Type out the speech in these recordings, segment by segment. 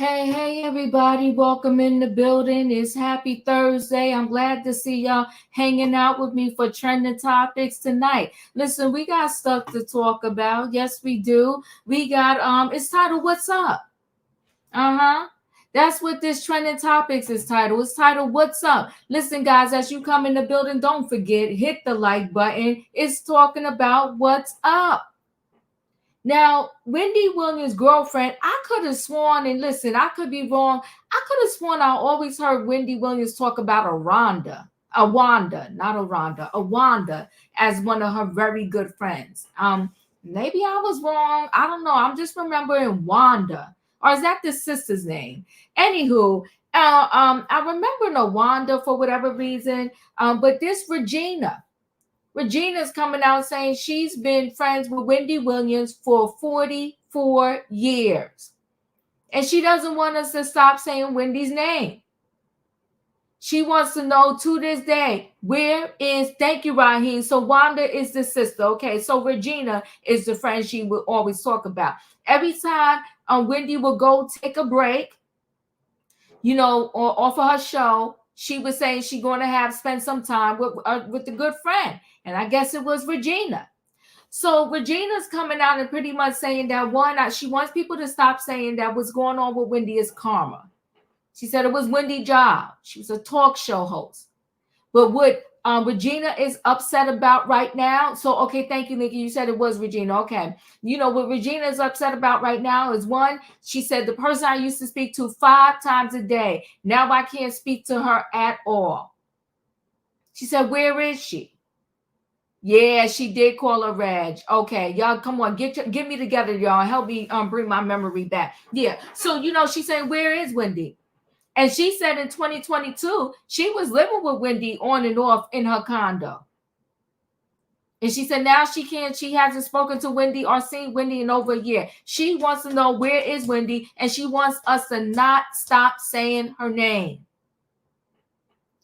Hey, everybody. Welcome in the building. It's happy Thursday. I'm glad to see y'all hanging out with me for trending topics tonight. Listen, we got stuff to talk about. Yes, we do. We got, it's titled What's Up? Uh-huh. That's what this trending topics is titled. It's titled What's Up? Listen, guys, as you come in the building, don't forget, hit the like button. It's talking about what's up. Now, Wendy Williams' girlfriend, I could have sworn, and listen, I could be wrong. I could have sworn I always heard Wendy Williams talk about not a Rhonda, a Wanda as one of her very good friends. Maybe I was wrong. I don't know. I'm just remembering Wanda, or is that the sister's name? Anywho, I remember no Wanda for whatever reason. But this Regina's coming out saying she's been friends with Wendy Williams for 44 years. And she doesn't want us to stop saying Wendy's name. She wants to know to this day, thank you, Raheem. So Wanda is the sister. Okay, so Regina is the friend she would always talk about. Every time Wendy will go take a break, or off of her show, she was saying she's going to spend some time with a good friend. And I guess it was Regina. So Regina's coming out and pretty much saying that she wants people to stop saying that what's going on with Wendy is karma. She said it was Wendy's job. She was a talk show host. But what Regina is upset about right now, so okay, thank you, Nikki. You said it was Regina. Okay. What Regina is upset about right now is one, she said the person I used to speak to 5 times a day, now I can't speak to her at all. She said, where is she? Yeah, she did call her Reg. Okay, y'all, come on, get me together, y'all. Help me bring my memory back. Yeah, so she's saying, where is Wendy? And she said in 2022, she was living with Wendy on and off in her condo. And she said now she hasn't spoken to Wendy or seen Wendy in over a year. She wants to know where is Wendy, and she wants us to not stop saying her name.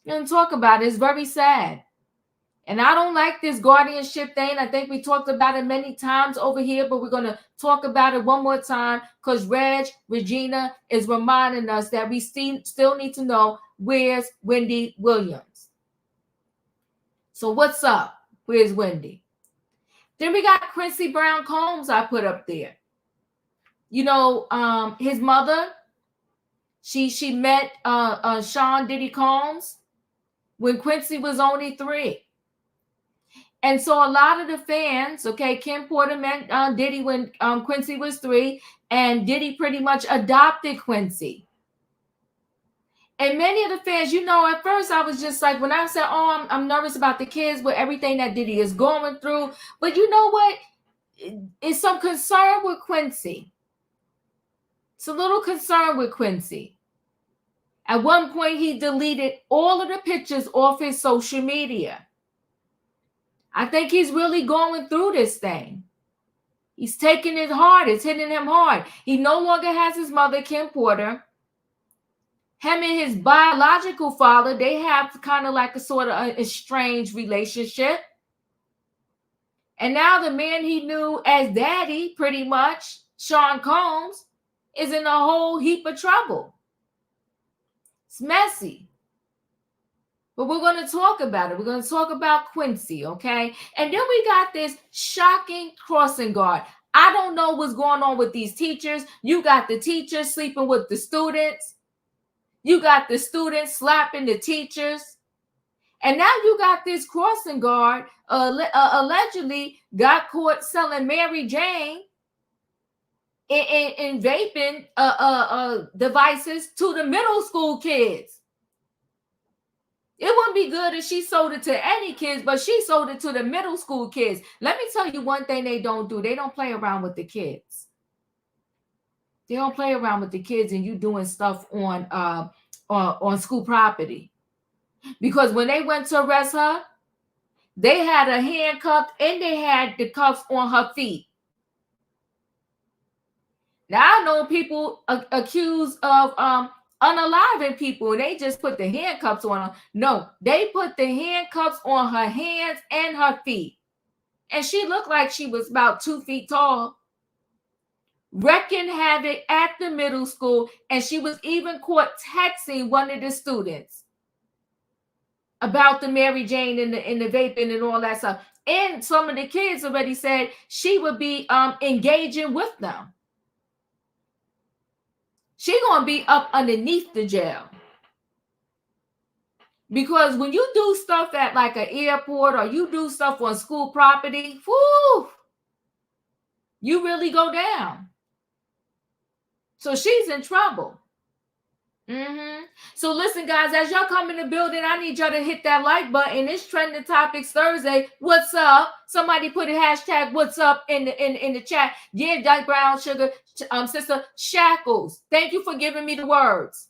And talk about it. It's very sad. And I don't like this guardianship thing. I think we talked about it many times over here, but we're going to talk about it one more time because Regina is reminding us that we still need to know where's Wendy Williams. So what's up? Where's Wendy? Then we got Quincy Brown Combs I put up there. His mother, she met Sean Diddy Combs when Quincy was only 3. And so a lot of the fans, okay, Kim Porter met Diddy when Quincy was 3, and Diddy pretty much adopted Quincy. And many of the fans, at first I was just like, when I said, I'm nervous about the kids with everything that Diddy is going through. But you know what? It's some concern with Quincy. It's a little concern with Quincy. At one point, he deleted all of the pictures off his social media. I think he's really going through this thing. He's taking it hard. It's hitting him hard. He no longer has his mother, Kim Porter. Him and his biological father, they have kind of like a sort of a estranged relationship. And now the man he knew as daddy, pretty much, Sean Combs, is in a whole heap of trouble. It's messy. But we're going to talk about it. We're going to talk about Quincy, okay? And then we got this shocking crossing guard. I don't know what's going on with these teachers. You got the teachers sleeping with the students. You got the students slapping the teachers. And now you got this crossing guard allegedly got caught selling Mary Jane in vaping devices to the middle school kids. It wouldn't be good if she sold it to any kids, but she sold it to the middle school kids. Let me tell you one thing they don't do. They don't play around with the kids. They don't play around with the kids and you doing stuff on school property. Because when they went to arrest her, they had her handcuffed and they had the cuffs on her feet. Now, I know people accused of unaliving people, and they just put the handcuffs on her. No, they put the handcuffs on her hands and her feet. And she looked like she was about 2 feet tall. wrecking havoc at the middle school, and she was even caught texting one of the students about the Mary Jane and the vaping and all that stuff. And some of the kids already said she would be engaging with them. She gonna be up underneath the jail. Because when you do stuff at like an airport or you do stuff on school property, whoo, you really go down. So she's in trouble. So listen, guys, as y'all come in the building, I need y'all to hit that like button. It's Trending Topics Thursday. What's up? Somebody put a hashtag "What's up" in the chat. Yeah, Jack Brown Sugar, Sister Shackles. Thank you for giving me the words.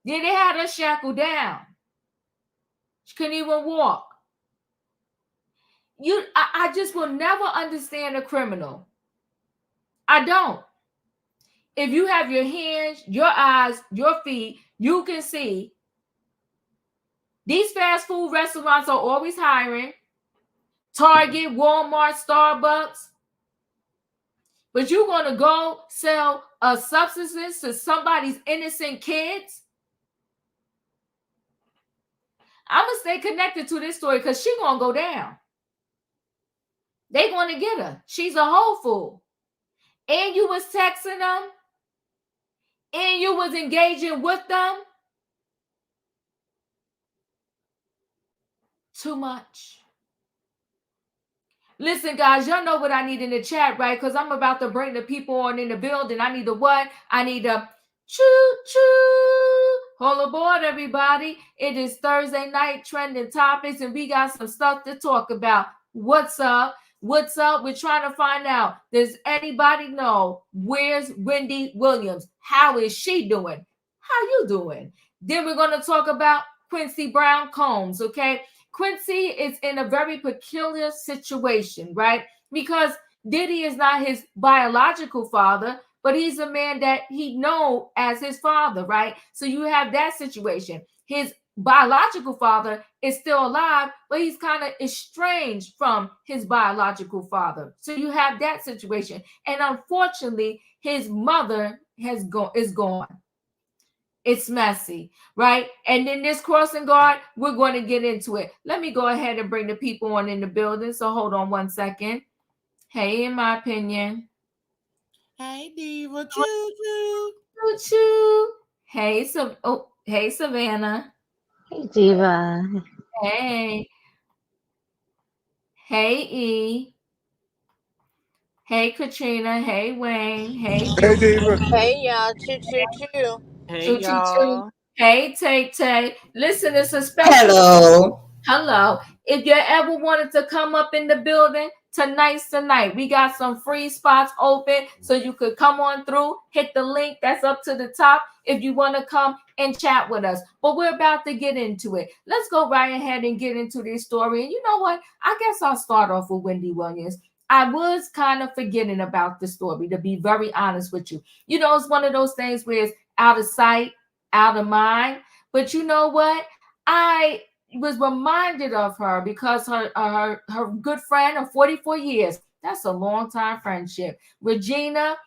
Yeah, they had her shackled down. She couldn't even walk. I just will never understand a criminal. I don't. If you have your hands, your eyes, your feet, you can see. These fast food restaurants are always hiring. Target, Walmart, Starbucks. But you're going to go sell substances to somebody's innocent kids? I'm going to stay connected to this story because she's going to go down. They're going to get her. She's a whole fool. And you was texting them. And you was engaging with them. Too much. Listen, guys, y'all know what I need in the chat, right? Because I'm about to bring the people on in the building. I need a what? I need a choo-choo. Hold aboard, everybody. It is Thursday night Trending Topics, and we got some stuff to talk about. What's up? What's up? We're trying to find out. Does anybody know where's Wendy Williams? How is she doing? How you doing? Then we're going to talk about Quincy Brown Combs, okay? Quincy is in a very peculiar situation, right? Because Diddy is not his biological father, but he's a man that he knows as his father, right? So you have that situation. His biological father is still alive, but he's kind of estranged from his biological father. So you have that situation. And unfortunately, his mother is gone. It's messy, right? And then this crossing guard, we're going to get into it. Let me go ahead and bring the people on in the building. So hold on one second. Hey, in my opinion. Hey, Diva. Choo-choo. Choo-choo. Hey, hey, Savannah. Hey, Diva. Hey. Hey, E. Hey, Katrina. Hey, Wayne. Hey, Diva. Hey, y'all. Choo. Hey, Choo y'all. Hey, Tay. Listen, it's a special. Hello. If you ever wanted to come up in the building, tonight's the night. We got some free spots open, so you could come on through. Hit the link that's up to the top if you want to come and chat with us. But we're about to get into it. Let's go right ahead and get into this story. And you know what? I guess I'll start off with Wendy Williams. I was kind of forgetting about the story, to be very honest with you. You know, it's one of those things where it's out of sight, out of mind. But you know what? I was reminded of her because her good friend of 44 years. That's a long time friendship. Regina,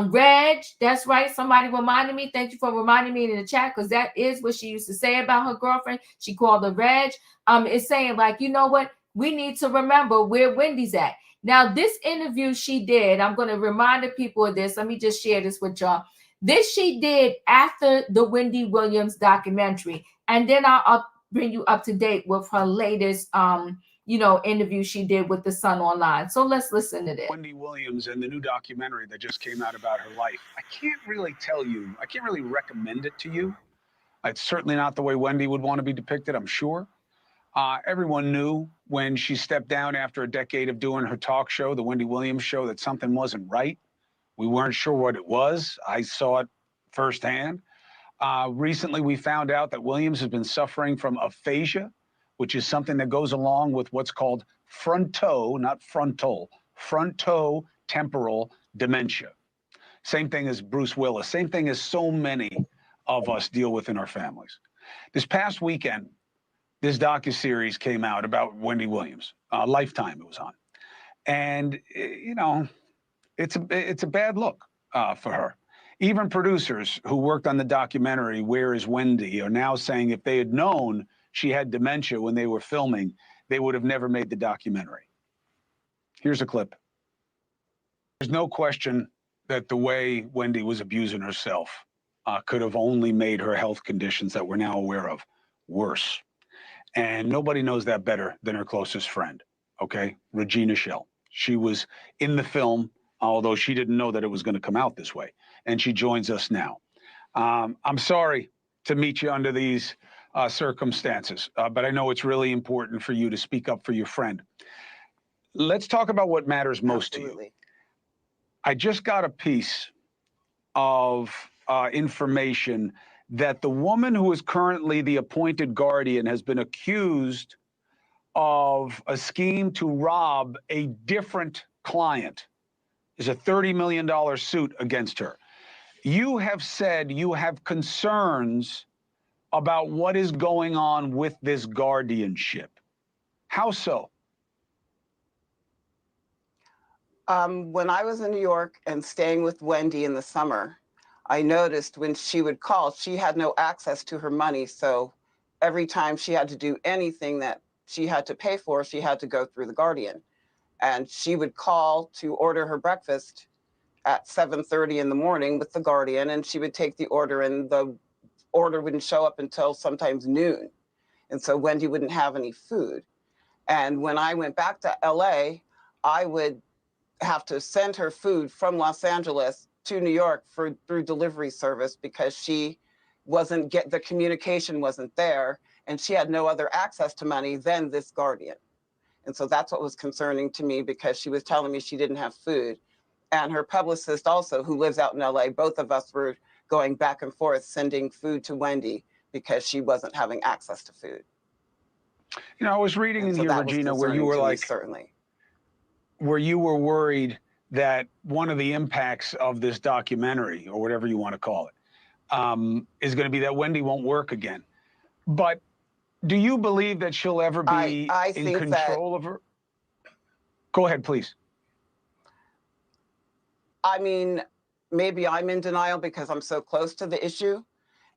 Reg, that's right. Somebody reminded me. Thank you for reminding me in the chat, because that is what she used to say about her girlfriend. She called her Reg. It's saying, like, you know what? We need to remember where Wendy's at. Now, this interview she did, I'm going to remind the people of this. Let me just share this with y'all. This she did after the Wendy Williams documentary. And then I'll bring you up to date with her latest, interview she did with The Sun Online. So let's listen to this. Wendy Williams and the new documentary that just came out about her life. I can't really recommend it to you. It's certainly not the way Wendy would want to be depicted, I'm sure. Everyone knew when she stepped down after a decade of doing her talk show, the Wendy Williams show, that something wasn't right. We weren't sure what it was. I saw it firsthand. Recently, we found out that Williams has been suffering from aphasia, which is something that goes along with what's called frontotemporal dementia. Same thing as Bruce Willis, same thing as so many of us deal with in our families. This past weekend, this docuseries came out about Wendy Williams. Lifetime it was on. And, it's a bad look. for her. Even producers who worked on the documentary, Where is Wendy, are now saying if they had known she had dementia when they were filming, they would have never made the documentary. Here's a clip. There's no question that the way Wendy was abusing herself could have only made her health conditions that we're now aware of worse. And nobody knows that better than her closest friend, okay? Regina Shell. She was in the film, although she didn't know that it was going to come out this way. And she joins us now. I'm sorry to meet you under these circumstances, but I know it's really important for you to speak up for your friend. Let's talk about what matters most to you. I just got a piece of information that the woman who is currently the appointed guardian has been accused of a scheme to rob a different client. There's a $30 million suit against her. You have said you have concerns about what is going on with this guardianship. How so? When I was in New York and staying with Wendy in the summer, I noticed when she would call, she had no access to her money. So every time she had to do anything that she had to pay for, she had to go through the guardian. And she would call to order her breakfast at 7:30 in the morning with the guardian, and she would take the order, and the order wouldn't show up until sometimes noon. And so Wendy wouldn't have any food. And when I went back to LA, I would have to send her food from Los Angeles to New York through delivery service because she the communication wasn't there, and she had no other access to money than this guardian. And so that's what was concerning to me, because she was telling me she didn't have food. And her publicist also, who lives out in LA, both of us were going back and forth sending food to Wendy because she wasn't having access to food. You know, I was reading in here, Regina, where you were like, certainly, where you were worried that one of the impacts of this documentary, or whatever you want to call it, is going to be that Wendy won't work again. But do you believe that she'll ever be in control of her? Go ahead, please. I mean, maybe I'm in denial because I'm so close to the issue.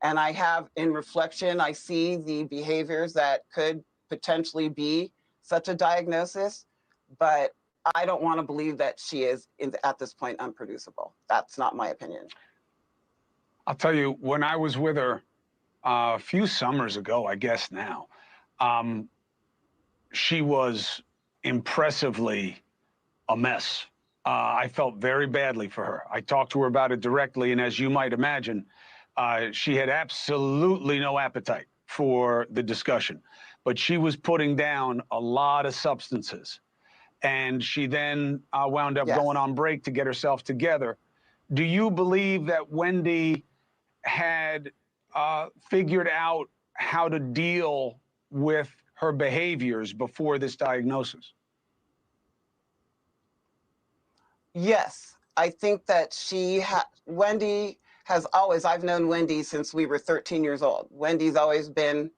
And I have, in reflection, I see the behaviors that could potentially be such a diagnosis, but I don't want to believe that she is, at this point, unproducible. That's not my opinion. I'll tell you, when I was with her a few summers ago, I guess now, she was impressively a mess. I felt very badly for her. I talked to her about it directly, and as you might imagine, she had absolutely no appetite for the discussion. But she was putting down a lot of substances. And she then wound up going on break to get herself together. Do you believe that Wendy had figured out how to deal with her behaviors before this diagnosis? Yes, I think that Wendy has always, I've known Wendy since we were 13 years old. Wendy's always been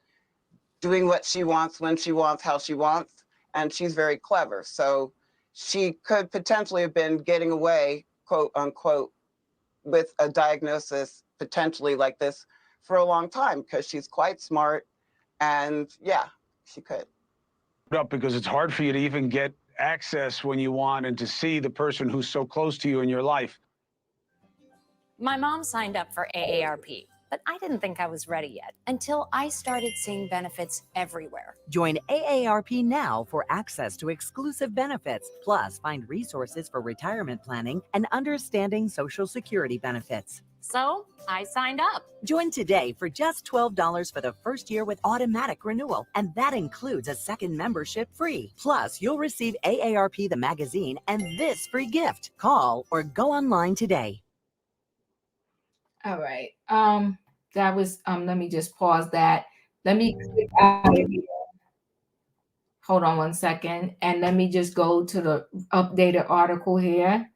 doing what she wants, when she wants, how she wants, and she's very clever. So she could potentially have been getting away, quote unquote, with a diagnosis potentially like this for a long time, because she's quite smart, and yeah, she could. Because it's hard for you to even get access when you want and to see the person who's so close to you in your life. My mom signed up for AARP, but I didn't think I was ready yet until I started seeing benefits everywhere. Join AARP now for access to exclusive benefits, plus find resources for retirement planning and understanding Social Security benefits. So I signed up. Join today for just $12 for the first year with automatic renewal, and that includes a second membership free. Plus, you'll receive AARP the magazine and this free gift. Call or go online today. All right. That was let me just pause that. Let me click out of here. Hold on one second, and let me just go to the updated article here.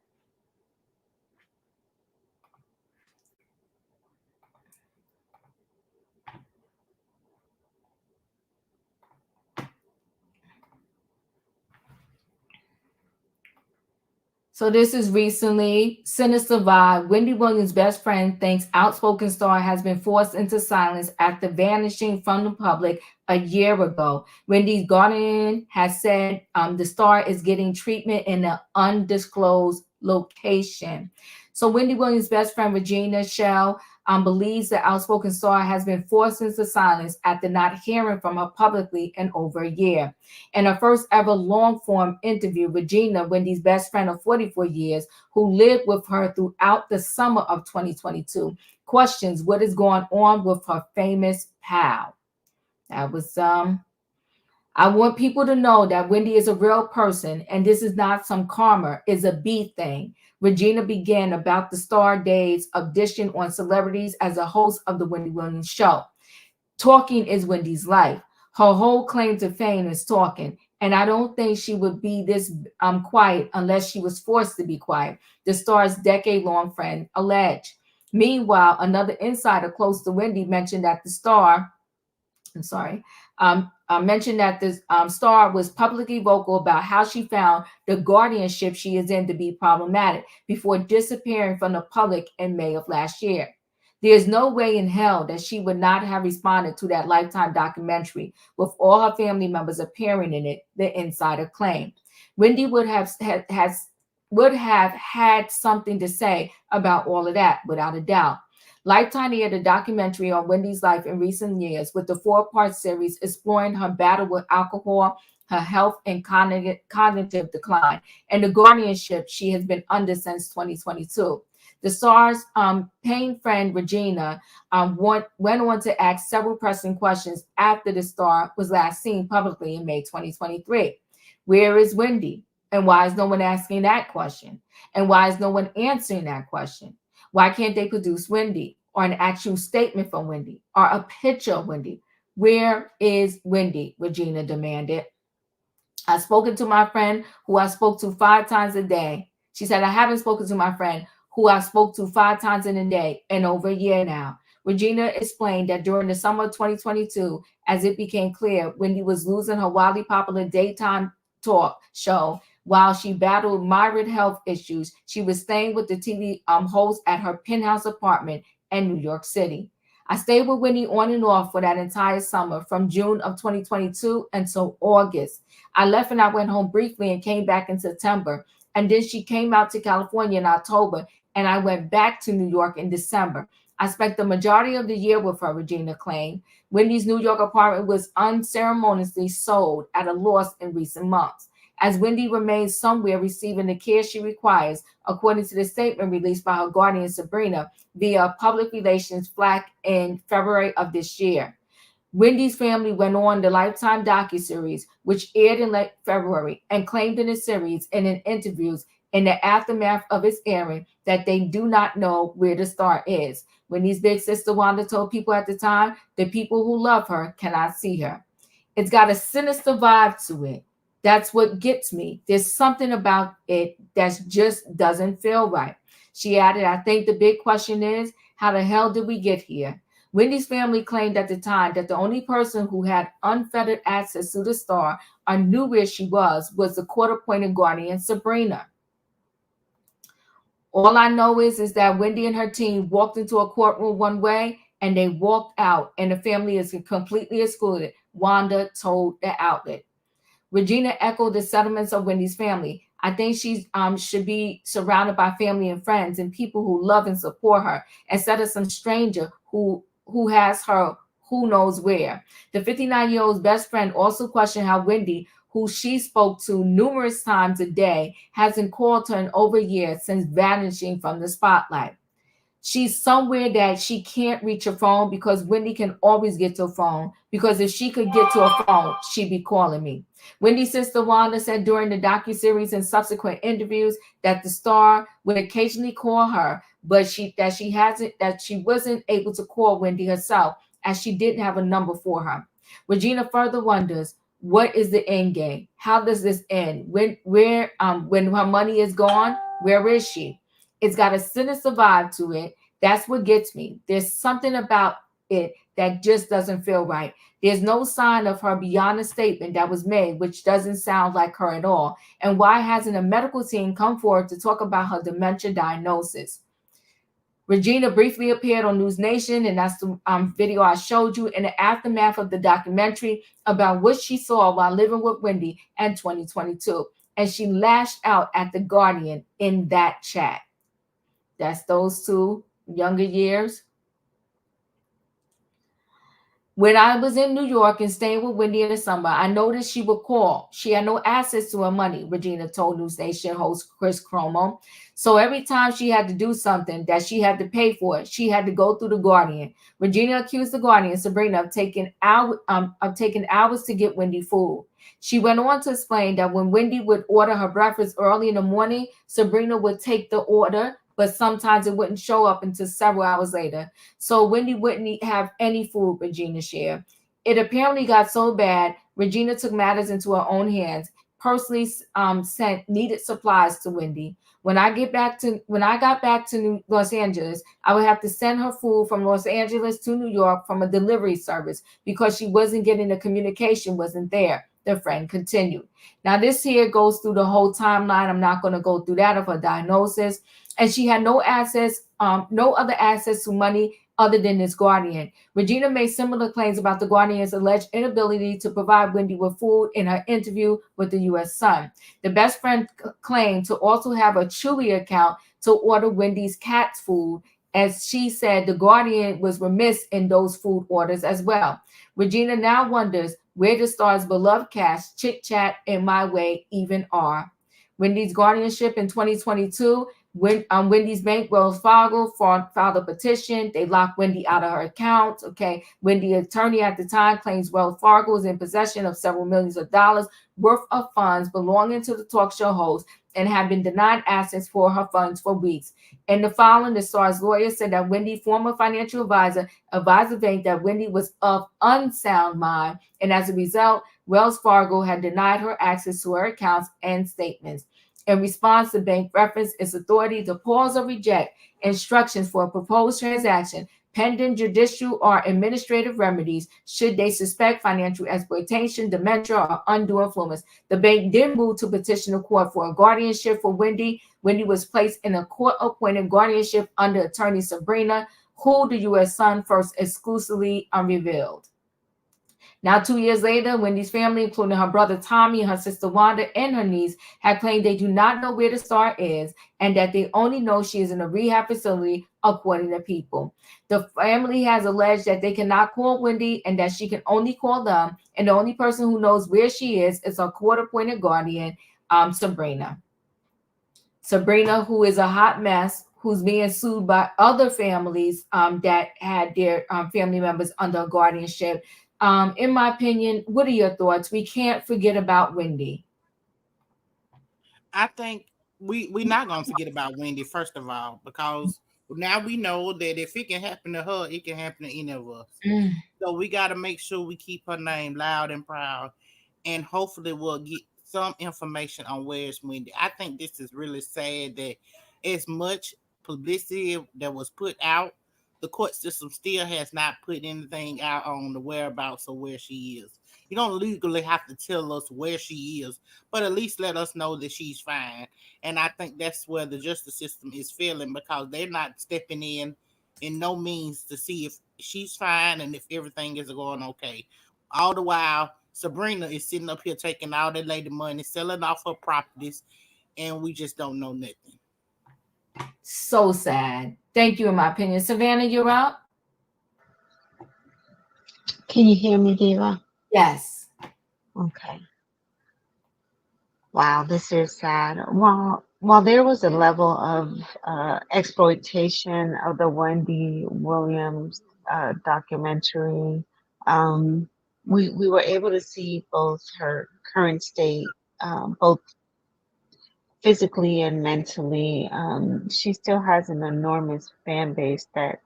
So this is recently. Sinister vibe. Wendy Williams' best friend thinks outspoken star has been forced into silence after vanishing from the public a year ago. Wendy's guardian has said the star is getting treatment in an undisclosed location. So Wendy Williams' best friend Regina Shell believes the outspoken star has been forced into silence after not hearing from her publicly in over a year. In her first ever long-form interview, Regina, Wendy's best friend of 44 years, who lived with her throughout the summer of 2022, questions what is going on with her famous pal. That was I want people to know that Wendy is a real person, and this is not some karma, it's a B thing. Regina began about the star days of dishing on celebrities as a host of the Wendy Williams show. Talking is Wendy's life. Her whole claim to fame is talking. And I don't think she would be this quiet unless she was forced to be quiet, the star's decade-long friend alleged. Meanwhile, another insider close to Wendy mentioned that the star, mentioned that the star was publicly vocal about how she found the guardianship she is in to be problematic before disappearing from the public in May of last year. There is no way in hell that she would not have responded to that Lifetime documentary with all her family members appearing in it, the insider claimed. Wendy would have had something to say about all of that, without a doubt. Lifetime aired a documentary on Wendy's life in recent years with the 4-part series exploring her battle with alcohol, her health and cognitive decline, and the guardianship she has been under since 2022. The star's paying friend Regina went on to ask several pressing questions after the star was last seen publicly in May 2023. Where is Wendy? And why is no one asking that question? And why is no one answering that question? Why can't they produce Wendy or an actual statement from Wendy or a picture of Wendy? Where is Wendy? Regina demanded. I've spoken to my friend who I spoke to 5 times a day. She said, I haven't spoken to my friend who I spoke to 5 times in a day in over a year now. Regina explained that during the summer of 2022, as it became clear Wendy was losing her wildly popular daytime talk show while she battled myriad health issues, she was staying with the TV host at her penthouse apartment in New York City. I stayed with Wendy on and off for that entire summer from June of 2022 until August. I left and I went home briefly and came back in September. And then she came out to California in October, and I went back to New York in December. I spent the majority of the year with her, Regina claimed. Wendy's New York apartment was unceremoniously sold at a loss in recent months, as Wendy remains somewhere receiving the care she requires, according to the statement released by her guardian Sabrina via public relations flack in February of this year. Wendy's family went on the Lifetime docuseries, which aired in late February, and claimed in the series and in interviews in the aftermath of its airing that they do not know where the star is. Wendy's big sister Wanda told people at the time, the people who love her cannot see her. It's got a sinister vibe to it. That's what gets me. There's something about it that just doesn't feel right. She added, I think the big question is, how the hell did we get here? Wendy's family claimed at the time that the only person who had unfettered access to the star or knew where she was the court-appointed guardian, Sabrina. All I know is that Wendy and her team walked into a courtroom one way and they walked out, and the family is completely excluded, Wanda told the outlet. Regina echoed the sentiments of Wendy's family. I think she should be surrounded by family and friends and people who love and support her, instead of some stranger who has her who knows where. The 59-year-old's best friend also questioned how Wendy, who she spoke to numerous times a day, hasn't called her in over a year since vanishing from the spotlight. She's somewhere that she can't reach her phone because Wendy can always get to her phone, because if she could get to her phone, she'd be calling me. Wendy's sister Wanda said during the docuseries and subsequent interviews that the star would occasionally call her, but she wasn't able to call Wendy herself as she didn't have a number for her. Regina further wonders, what is the end game? How does this end? When her money is gone, where is she? It's got a sinister vibe to it. That's what gets me. There's something about it that just doesn't feel right. There's no sign of her beyond a statement that was made, which doesn't sound like her at all. And why hasn't a medical team come forward to talk about her dementia diagnosis? Regina briefly appeared on News Nation, and that's the video I showed you in the aftermath of the documentary about what she saw while living with Wendy in 2022. And she lashed out at The Guardian in that chat. That's those two younger years. When I was in New York and staying with Wendy in the summer, I noticed she would call. She had no access to her money, Regina told News Nation host Chris Cuomo. So every time she had to do something that she had to pay for, she had to go through The Guardian. Regina accused The Guardian, Sabrina, of taking hours to get Wendy food. She went on to explain that when Wendy would order her breakfast early in the morning, Sabrina would take the order, but sometimes it wouldn't show up until several hours later. So Wendy wouldn't have any food, Regina shared. It apparently got so bad, Regina took matters into her own hands, personally sent needed supplies to Wendy. When I got back to Los Angeles, I would have to send her food from Los Angeles to New York from a delivery service because she wasn't getting the communication, wasn't there, the friend continued. Now this here goes through the whole timeline. I'm not going to go through that of her diagnosis. And she had no other access to money other than this Guardian. Regina made similar claims about the Guardian's alleged inability to provide Wendy with food in her interview with the U.S. Sun. The best friend claimed to also have a Chewy account to order Wendy's cat's food. As she said, the Guardian was remiss in those food orders as well. Regina now wonders where the star's beloved cast, Chit Chat, and My Way even are. Wendy's guardianship in 2022, Wendy's bank, Wells Fargo, filed a petition. They locked Wendy out of her account. Okay. Wendy's attorney at the time claims Wells Fargo is in possession of several millions of dollars worth of funds belonging to the talk show host and have been denied access for her funds for weeks. In the filing, the star's lawyer said that Wendy, former financial advisor, advised the bank that Wendy was of unsound mind, and as a result, Wells Fargo had denied her access to her accounts and statements. In response, the bank referenced its authority to pause or reject instructions for a proposed transaction pending judicial or administrative remedies should they suspect financial exploitation, dementia, or undue influence. The bank then moved to petition the court for a guardianship for Wendy. Wendy was placed in a court-appointed guardianship under attorney Sabrina, who the U.S. Sun first exclusively revealed. Now, 2 years later, Wendy's family, including her brother Tommy, her sister Wanda, and her niece, had claimed they do not know where the star is and that they only know she is in a rehab facility, according to People. The family has alleged that they cannot call Wendy and that she can only call them, and the only person who knows where she is her court-appointed guardian, Sabrina. Sabrina, who is a hot mess, who's being sued by other families that had their family members under guardianship. In my opinion, what are your thoughts? We can't forget about Wendy. I think we're not gonna forget about Wendy, first of all, because now we know that if it can happen to her, it can happen to any of us. So we got to make sure we keep her name loud and proud, and hopefully we'll get some information on where's Wendy. I think this is really sad that as much publicity that was put out, the court system still has not put anything out on the whereabouts of where she is. You don't legally have to tell us where she is, but at least let us know that she's fine. And I think that's where the justice system is failing, because they're not stepping in no means to see if she's fine and if everything is going okay. All the while, Sabrina is sitting up here taking all that lady money, selling off her properties, and we just don't know nothing. So sad. Thank you, in my opinion. Savannah, you're up? Can you hear me, Diva? Yes. Okay. Wow, this is sad. While there was a level of exploitation of the Wendy Williams documentary, we were able to see both her current state, both physically and mentally. She still has an enormous fan base that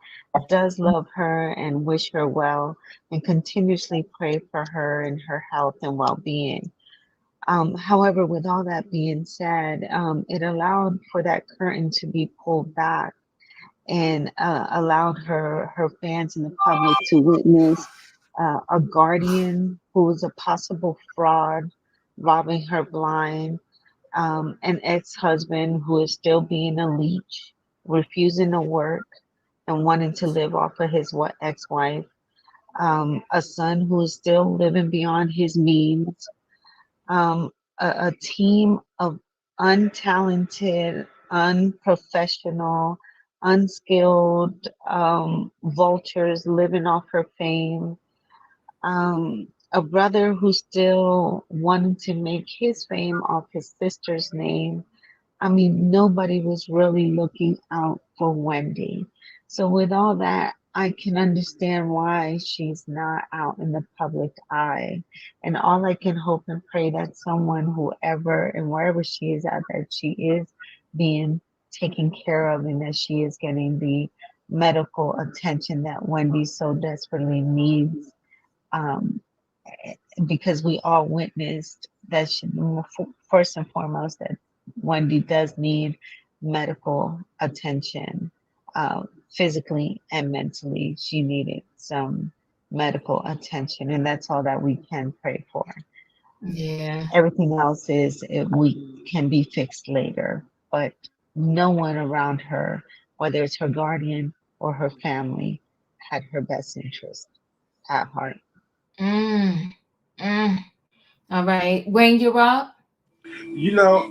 does love her and wish her well and continuously pray for her and her health and well-being. However, with all that being said, it allowed for that curtain to be pulled back and allowed her fans and the public to witness a guardian who was a possible fraud, robbing her blind, an ex-husband who is still being a leech, refusing to work and wanting to live off of his ex-wife, a son who is still living beyond his means, a team of untalented, unprofessional, unskilled vultures living off her fame, a brother who still wanted to make his fame off his sister's name. I mean, nobody was really looking out for Wendy. So, with all that, I can understand why she's not out in the public eye. And all I can hope and pray that someone, whoever and wherever she is at, that she is being taken care of and that she is getting the medical attention that Wendy so desperately needs. Um, because we all witnessed that she, first and foremost, that Wendy does need medical attention, physically and mentally. She needed some medical attention, and that's all that we can pray for. Yeah. Everything else is we can be fixed later, but no one around her, whether it's her guardian or her family, had her best interest at heart. Mm. Mm. All right. Wayne, you're up. You know,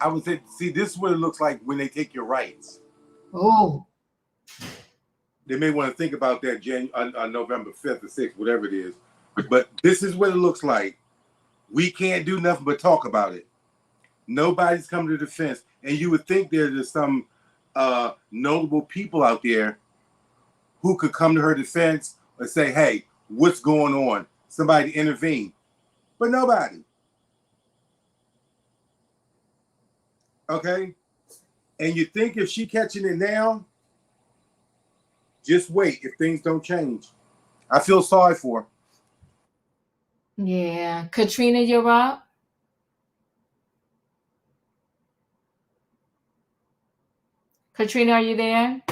I would say, see, this is what it looks like when they take your rights. Oh. They may want to think about that on November 5th or 6th, whatever it is. But this is what it looks like. We can't do nothing but talk about it. Nobody's coming to defense. And you would think there's some notable people out there who could come to her defense or say, hey, what's going on? Somebody intervene. But nobody. Okay? And you think if she catching it now, just wait if things don't change. I feel sorry for her. Yeah. Katrina, you're up. Katrina, are you there?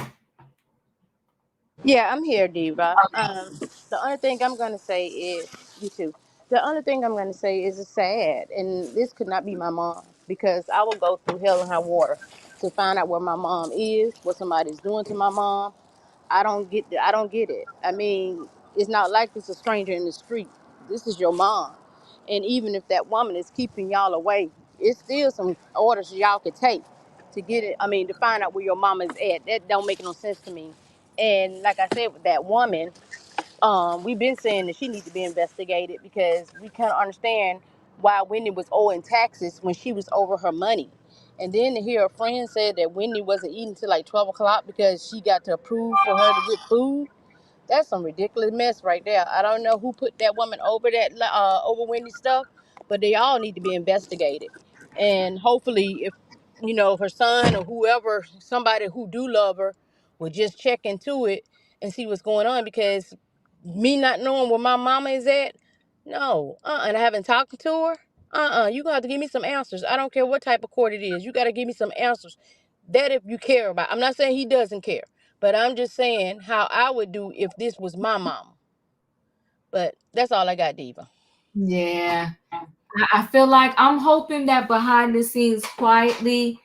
Yeah, I'm here, Diva. The only thing I'm gonna say is you too. The only thing I'm gonna say is it's sad, and this could not be my mom because I will go through hell and high water to find out where my mom is, what somebody's doing to my mom. I don't get it. I mean, it's not like it's a stranger in the street. This is your mom, and even if that woman is keeping y'all away, it's still some orders y'all could take to get it. I mean, to find out where your mama is at. That don't make no sense to me. And like I said, with that woman, we've been saying that she needs to be investigated because we can't understand why Wendy was owing taxes when she was over her money. And then to hear a friend say that Wendy wasn't eating till like 12 o'clock because she got to approve for her to get food. That's some ridiculous mess right there. I don't know who put that woman over that over Wendy's stuff, but they all need to be investigated. And hopefully, if her son or whoever, somebody who do love her, will just check into it and see what's going on. Because me not knowing where my mama is at, no, and I haven't talked to her. You gonna have to give me some answers. I don't care what type of court it is. You got to give me some answers. That if you care about. I'm not saying he doesn't care. But I'm just saying how I would do if this was my mom. But that's all I got, Diva. Yeah. I feel like I'm hoping that behind the scenes quietly,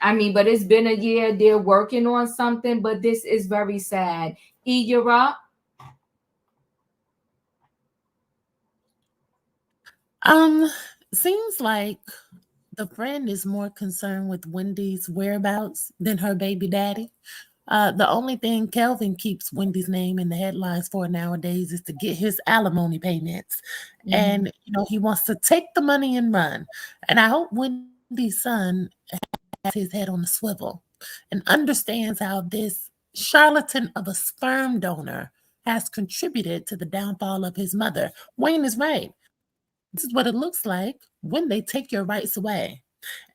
I mean, but it's been a year, they're working on something, but this is very sad. E, you're up. Seems like the friend is more concerned with Wendy's whereabouts than her baby daddy. The only thing Kelvin keeps Wendy's name in the headlines for nowadays is to get his alimony payments. And, he wants to take the money and run. And I hope Wendy's son has his head on a swivel and understands how this charlatan of a sperm donor has contributed to the downfall of his mother. Wayne is right. This is what it looks like when they take your rights away.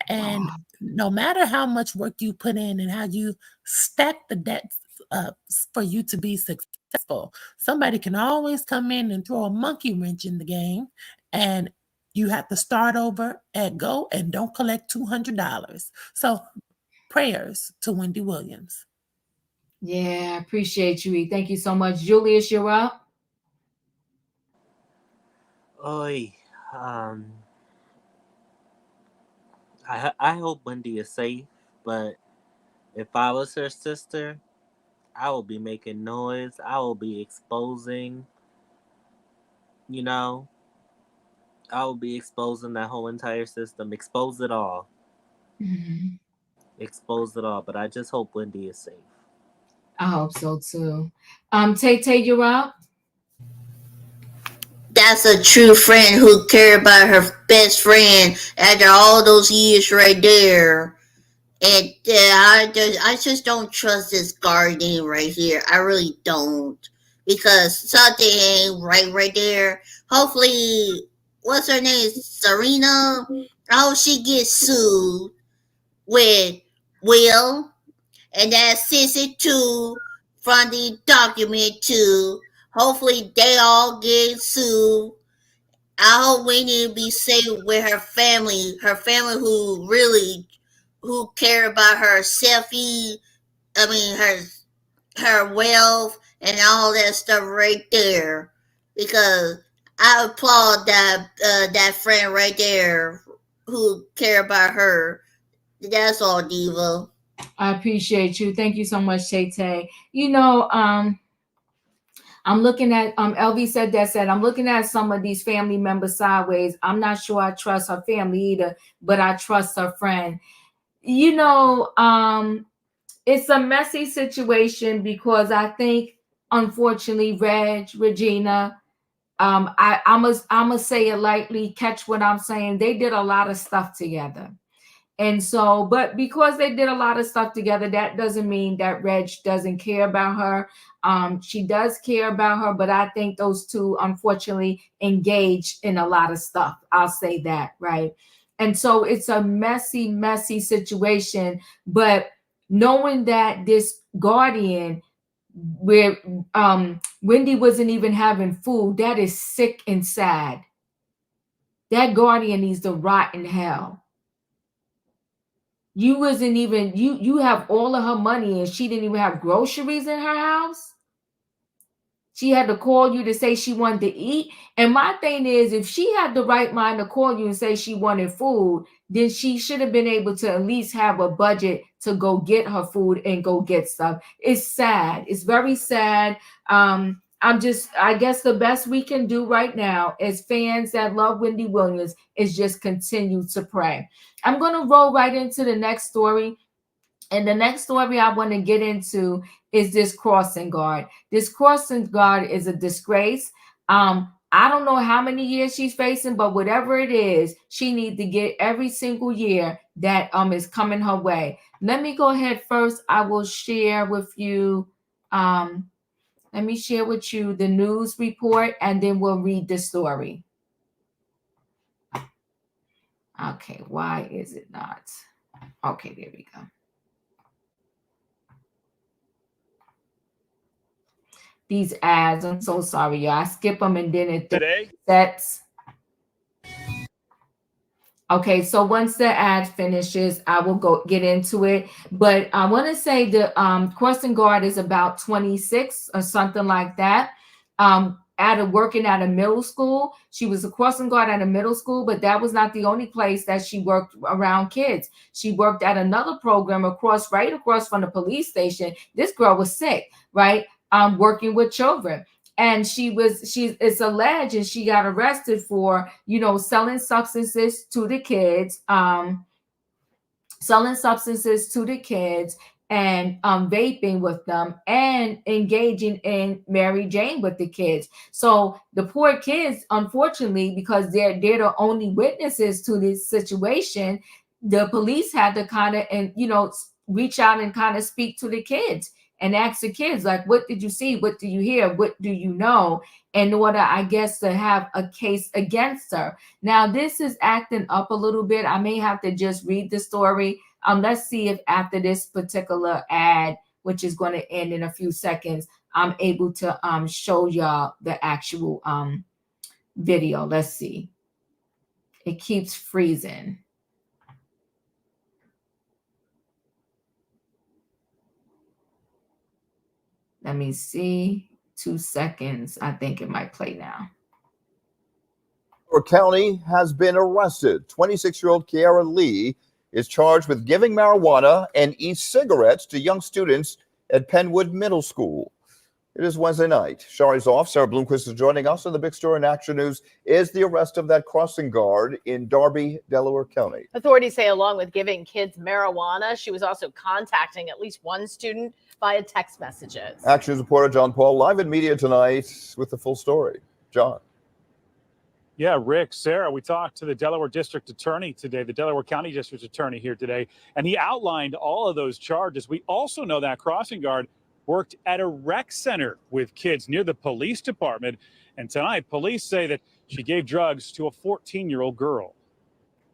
And no matter how much work you put in and how you stack the debts up for you to be successful, somebody can always come in and throw a monkey wrench in the game, and you have to start over at go and don't collect $200. So Prayers to Wendy Williams. Yeah, I appreciate you. Thank you so much. Julius, you're up. Oi, I hope Wendy is safe, but if I was her sister, I will be making noise. I will be exposing, you know, I will be exposing that whole entire system. Expose it all. Mhm. Expose it all. But I just hope Wendy is safe. I hope so too. Tay, you're up. That's a true friend who cared about her best friend after all those years right there. And I just don't trust this guardian right here. I really don't, because something ain't right there. Hopefully, what's her name? Serena. I hope she gets sued with Will, and that's Sissy too from the document too. Hopefully, they all get sued. I hope Winnie will be safe with her family who care about her selfie. I mean her wealth and all that stuff right there. Because I applaud that friend right there who care about her. That's all, Diva. I appreciate you. Thank you so much, Tay. I'm looking at LV said I'm looking at some of these family members sideways. I'm not sure I trust her family either, but I trust her friend. It's a messy situation because I think, unfortunately, Regina, I'm gonna say it lightly, catch what I'm saying. They did a lot of stuff together. And so, but because they did a lot of stuff together, that doesn't mean that Reg doesn't care about her. She does care about her, but I think those two, unfortunately, engaged in a lot of stuff. I'll say that, right? And so it's a messy, messy situation. But knowing that this guardian, where Wendy wasn't even having food, that is sick and sad. That guardian needs to rot in hell. You wasn't even you have all of her money and she didn't even have groceries in her house. She had to call you to say she wanted to eat. And my thing is, if she had the right mind to call you and say she wanted food, then she should have been able to at least have a budget to go get her food and go get stuff. It's sad. It's very sad. I guess the best we can do right now as fans that love Wendy Williams is just continue to pray. I'm going to roll right into the next story. And the next story I want to get into is this crossing guard. This crossing guard is a disgrace. I don't know how many years she's facing, but whatever it is, she needs to get every single year that is coming her way. Let me go ahead first. I will share with you. Let me share with you the news report, and then we'll read the story. Okay, why is it not? Okay, there we go. These ads, I'm so sorry, y'all. I skip them and then it sets. Okay, so once the ad finishes, I will go get into it. But I want to say the crossing guard is about 26 or something like that. Working at a middle school. She was a crossing guard at a middle school, but that was not the only place that she worked around kids. She worked at another program right across from the police station. This girl was sick, right? Working with children. And it's alleged, and she got arrested for, selling substances to the kids, and vaping with them and engaging in Mary Jane with the kids. So the poor kids, unfortunately, because they're the only witnesses to this situation, the police had to kind of, reach out and kind of speak to the kids and ask the kids, like, what did you see? What do you hear? What do you know? In order, I guess, to have a case against her. Now, this is acting up a little bit. I may have to just read the story. Let's see if after this particular ad, which is going to end in a few seconds, I'm able to show y'all the actual video. Let's see. It keeps freezing. Let me see. 2 seconds. I think it might play now. County has been arrested. 26-year-old Kiara Lee is charged with giving marijuana and e-cigarettes to young students at Penwood Middle School. It is Wednesday night. Shari's off. Sarah Bloomquist is joining us. And the big story in Action News is the arrest of that crossing guard in Darby, Delaware County. Authorities say along with giving kids marijuana, she was also contacting at least one student via text messages. Action News reporter John Paul live in media tonight with the full story. John. Yeah, Rick, Sarah, we talked to the Delaware District Attorney today, the Delaware County District Attorney here today, and he outlined all of those charges. We also know that crossing guard worked at a rec center with kids near the police department. And tonight, police say that she gave drugs to a 14-year-old girl.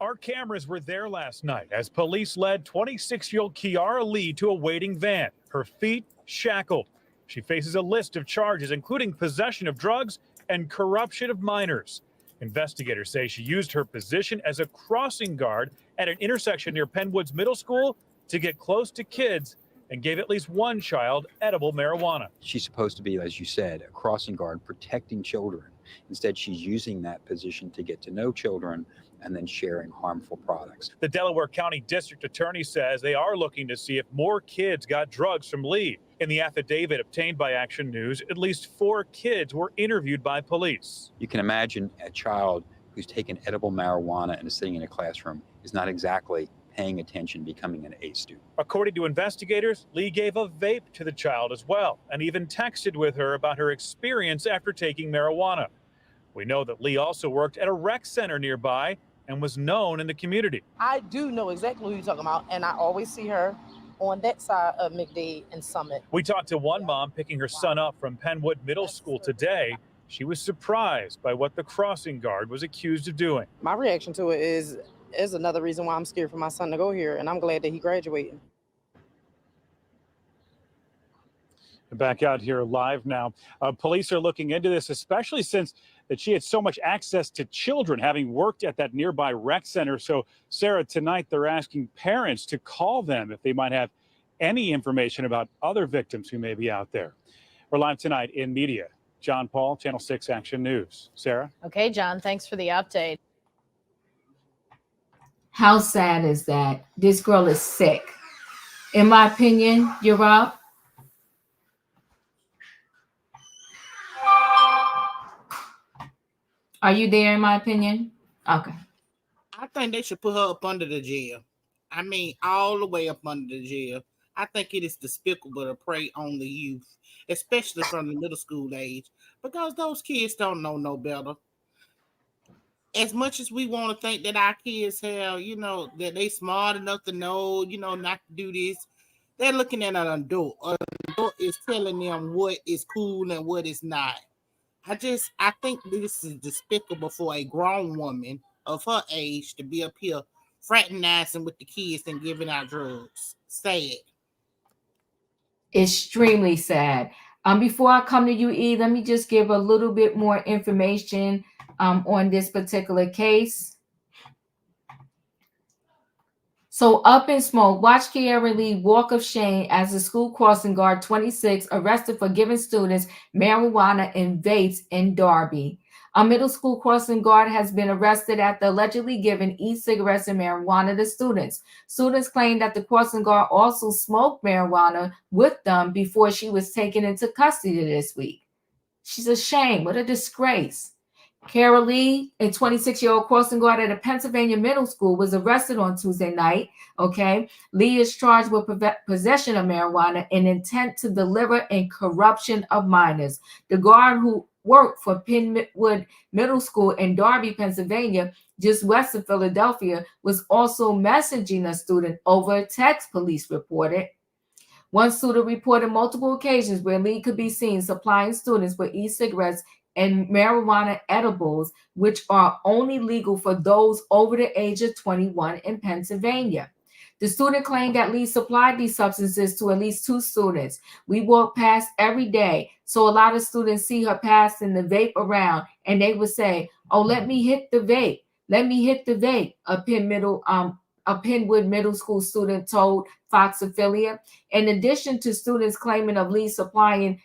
Our cameras were there last night as police led 26-year-old Kiara Lee to a waiting van, her feet shackled. She faces a list of charges, including possession of drugs and corruption of minors. Investigators say she used her position as a crossing guard at an intersection near Penwood's Middle School to get close to kids and gave at least one child edible marijuana. She's supposed to be, as you said, a crossing guard protecting children. Instead, she's using that position to get to know children and then sharing harmful products. The Delaware County District Attorney says they are looking to see if more kids got drugs from Lee. In the affidavit obtained by Action News, at least 4 kids were interviewed by police. You can imagine a child who's taken edible marijuana and is sitting in a classroom is not exactly paying attention, becoming an A student. According to investigators, Lee gave a vape to the child as well, and even texted with her about her experience after taking marijuana. We know that Lee also worked at a rec center nearby and was known in the community. I do know exactly who you're talking about, and I always see her on that side of McDade and Summit. We talked to one mom picking her son up from Penwood Middle School today. She was surprised by what the crossing guard was accused of doing. My reaction to it is another reason why I'm scared for my son to go here, and I'm glad that he graduated. Back out here live now. Police are looking into this, especially since that she had so much access to children, having worked at that nearby rec center. So, Sarah, tonight they're asking parents to call them if they might have any information about other victims who may be out there. We're live tonight in media. John Paul, Channel 6 Action News. Sarah? Okay, John, thanks for the update. How sad is that? This girl is sick. In my opinion, you're up. Are you there, in my opinion? Okay. I think they should put her up under the jail. I mean, all the way up under the jail. I think it is despicable to prey on the youth, especially from the middle school age, because those kids don't know no better. As much as we want to think that our kids have, that they smart enough to know, not to do this, they're looking at an adult. An adult is telling them what is cool and what is not. I think this is despicable for a grown woman of her age to be up here fraternizing with the kids and giving out drugs. Sad. Extremely sad. Before I come to you, E, let me just give a little bit more information on this particular case. So Up in Smoke, watch Kiara Lee walk of shame as the school crossing guard 26 arrested for giving students marijuana and vapes in Darby. A middle school crossing guard has been arrested after allegedly giving e-cigarettes and marijuana to students. Students claim that the crossing guard also smoked marijuana with them before she was taken into custody this week. She's a shame. What a disgrace. Kara Lee, a 26-year-old crossing guard at a Pennsylvania middle school, was arrested on Tuesday night. Okay. Lee is charged with possession of marijuana and intent to deliver and corruption of minors. The guard, who worked for Penwood Middle School in Darby, Pennsylvania, just west of Philadelphia, was also messaging a student over text, police reported. One student reported multiple occasions where Lee could be seen supplying students with e-cigarettes and marijuana edibles, which are only legal for those over the age of 21 in Pennsylvania. The student claimed that Lee supplied these substances to at least 2 students. We walk past every day, so a lot of students see her passing the vape around, and they would say, "Oh, let me hit the vape. Let me hit the vape." A a Penwood Middle School student told Fox affiliate. In addition to students claiming of Lee supplying,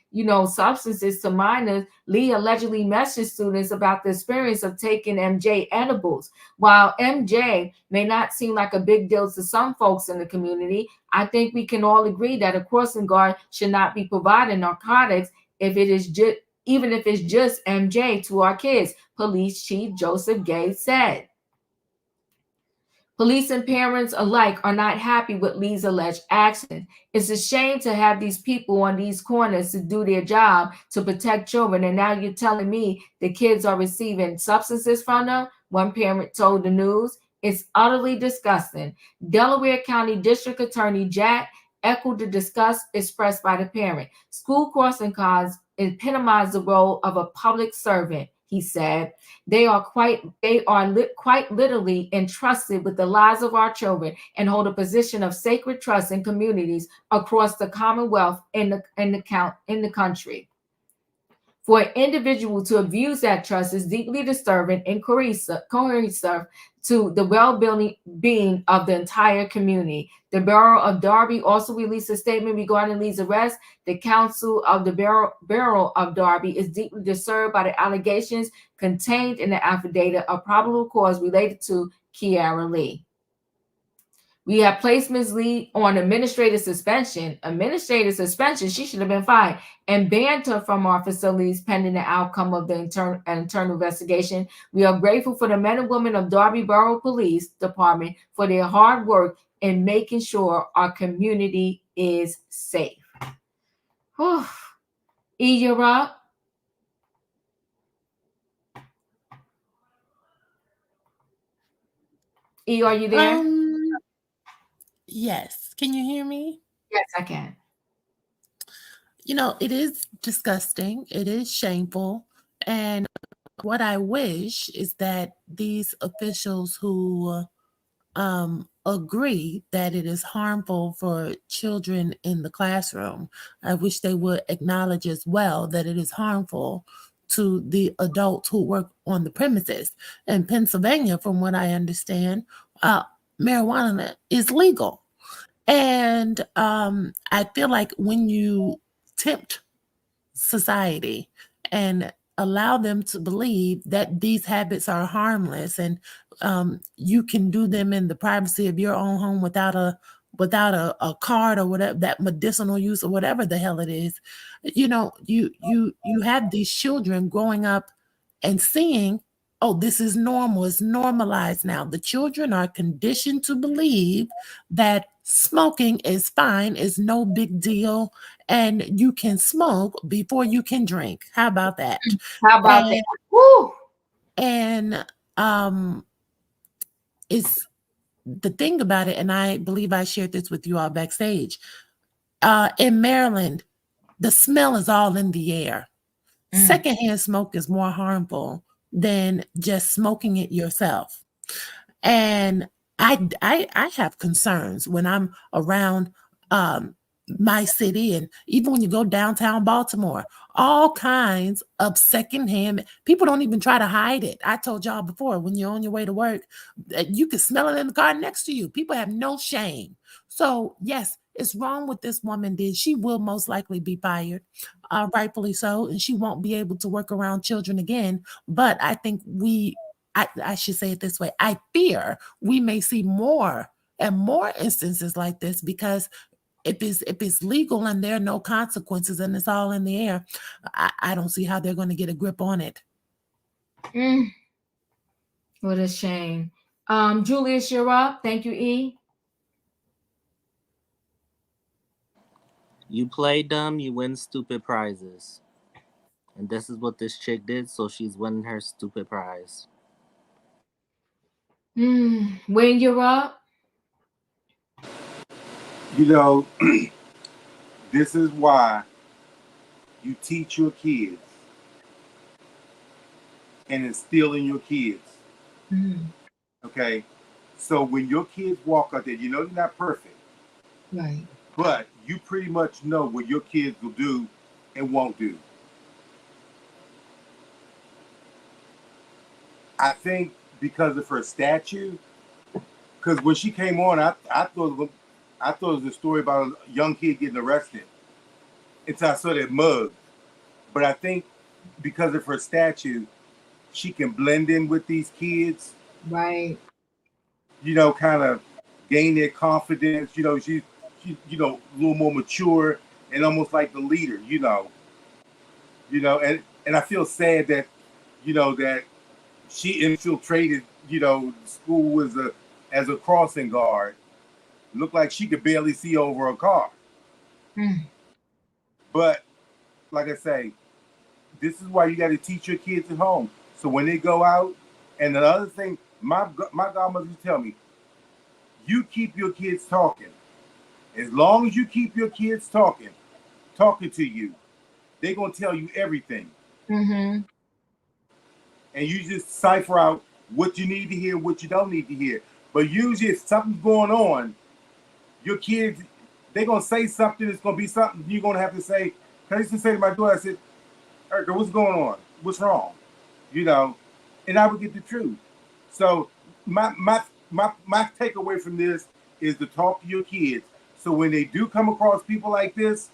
substances to minors, Lee allegedly messaged students about the experience of taking MJ edibles. While MJ may not seem like a big deal to some folks in the community, I think we can all agree that a crossing guard should not be providing narcotics if it is just, even if it's just MJ to our kids, Police Chief Joseph Gay said. Police and parents alike are not happy with Lee's alleged actions. It's a shame to have these people on these corners to do their job to protect children, and now you're telling me the kids are receiving substances from them, one parent told the news. It's utterly disgusting. Delaware County District Attorney Jack echoed the disgust expressed by the parent. School crossing guards epitomize the role of a public servant, he said. They are quite literally entrusted with the lives of our children and hold a position of sacred trust in communities across the Commonwealth in the country. For an individual to abuse that trust is deeply disturbing and coercive to the well-being of the entire community. The Borough of Darby also released a statement regarding Lee's arrest. The council of the Borough of Darby is deeply disturbed by the allegations contained in the affidavit of probable cause related to Kiara Lee. We have placed Ms. Lee on administrative suspension. She should have been fired, and banned her from our facilities pending the outcome of the internal investigation. We are grateful for the men and women of Darby Borough Police Department for their hard work in making sure our community is safe. Whew. E, you're up. E, are you there? Yes. Can you hear me? Yes, I can. It is disgusting. It is shameful. And what I wish is that these officials who agree that it is harmful for children in the classroom, I wish they would acknowledge as well that it is harmful to the adults who work on the premises. In Pennsylvania, from what I understand, marijuana is legal. And I feel like when you tempt society and allow them to believe that these habits are harmless and you can do them in the privacy of your own home without a card or whatever, that medicinal use or whatever the hell it is, you have these children growing up and seeing, oh, this is normal, it's normalized now. The children are conditioned to believe that smoking is fine, is no big deal, and you can smoke before you can drink. How about that? How about that? Woo! And it's the thing about it, and I believe I shared this with you all backstage. In Maryland, the smell is all in the air. Secondhand smoke is more harmful than just smoking it yourself. And I have concerns when I'm around my city, and even when you go downtown Baltimore, all kinds of secondhand. People don't even try to hide it. I told y'all before, when you're on your way to work, you can smell it in the car next to you. People have no shame. So yes, it's wrong what this woman did. She will most likely be fired, rightfully so, and she won't be able to work around children again. But I think I should say it this way. I fear we may see more and more instances like this, because if it's legal and there are no consequences and it's all in the air, I don't see how they're going to get a grip on it. What a shame. Julius, you're up. Thank you, E. You play dumb, you win stupid prizes. And this is what this chick did, so she's winning her stupid prize. When you're up. This is why you teach your kids and instill in your kids. Okay? So when your kids walk out there, they're not perfect. Right. But you pretty much know what your kids will do and won't do. I think because of her statue, because when she came on, I thought it was a story about a young kid getting arrested until I saw that mug. But I think because of her stature, she can blend in with these kids. Right. You know, kind of gain their confidence. You know, she's a little more mature and almost like the leader. You know, and I feel sad that that she infiltrated school as a crossing guard. Looked like she could barely see over a car. But like I say, this is why you got to teach your kids at home. So when they go out, and the other thing, my godmother used to tell me, you keep your kids talking. As long as you keep your kids talking to you, they're going to tell you everything. Mm-hmm. And you just cipher out what you need to hear, what you don't need to hear. But usually if something's going on, your kids, they're going to say something. It's going to be something you're going to have to say. I used to say to my daughter, I said, Erica, what's going on? What's wrong? And I would get the truth. So my takeaway from this is to talk to your kids. So when they do come across people like this,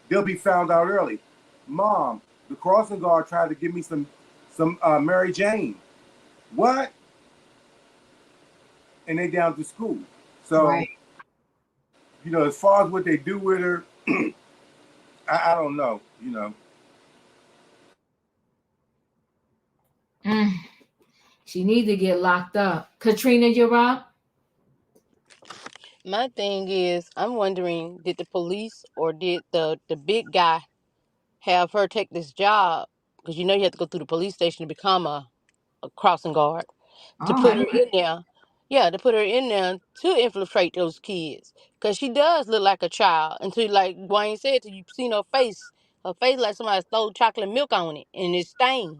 they'll be found out early. Mom, the crossing guard tried to give me some Mary Jane. What? And they down to school. So, right. As far as what they do with her, I don't know, She needs to get locked up. Katrina, you're up. My thing is, I'm wondering, did the police or did the big guy have her take this job? Because you have to go through the police station to become a crossing guard. To put her in there. Yeah, to put her in there to infiltrate those kids. Because she does look like a child. Until, like Dwayne said, till you've seen her face. Her face like somebody stole chocolate milk on it. And it's stained.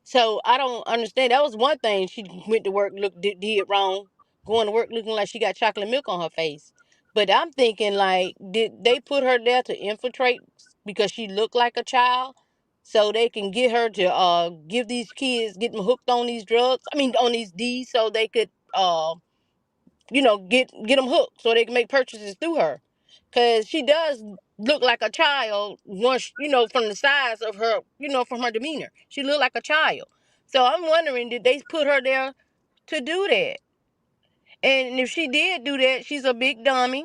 So I don't understand. That was one thing she went to work, did wrong. Going to work looking like she got chocolate milk on her face. But I'm thinking, like, did they put her there to infiltrate because she looked like a child? So they can get her to give these kids, get them hooked on these drugs. I mean, on these D's, so they could, get them hooked, so they can make purchases through her. Cause she does look like a child once, from the size of her, from her demeanor. She looked like a child. So I'm wondering, did they put her there to do that? And if she did do that, she's a big dummy.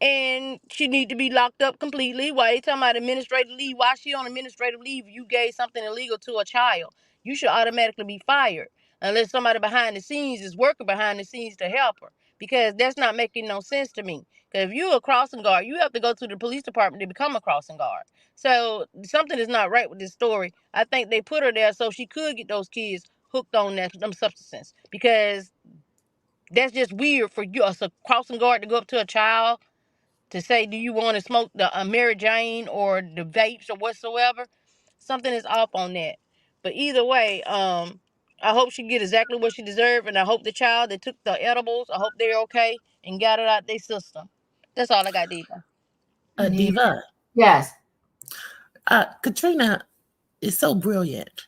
And she need to be locked up completely. Why they talking about administrative leave? Why she on administrative leave? You gave something illegal to a child. You should automatically be fired. Unless somebody behind the scenes is working behind the scenes to help her. Because that's not making no sense to me. Because if you're a crossing guard, you have to go to the police department to become a crossing guard. So something is not right with this story. I think they put her there so she could get those kids hooked on them substances. Because that's just weird for you as a crossing guard to go up to a child to say, do you want to smoke the Mary Jane or the vapes or whatsoever? Something is off on that. But either way, I hope she get exactly what she deserved, and I hope the child that took the edibles, I hope they're okay and got it out their system. That's all I got, Diva. Diva. Yes. Katrina is so brilliant.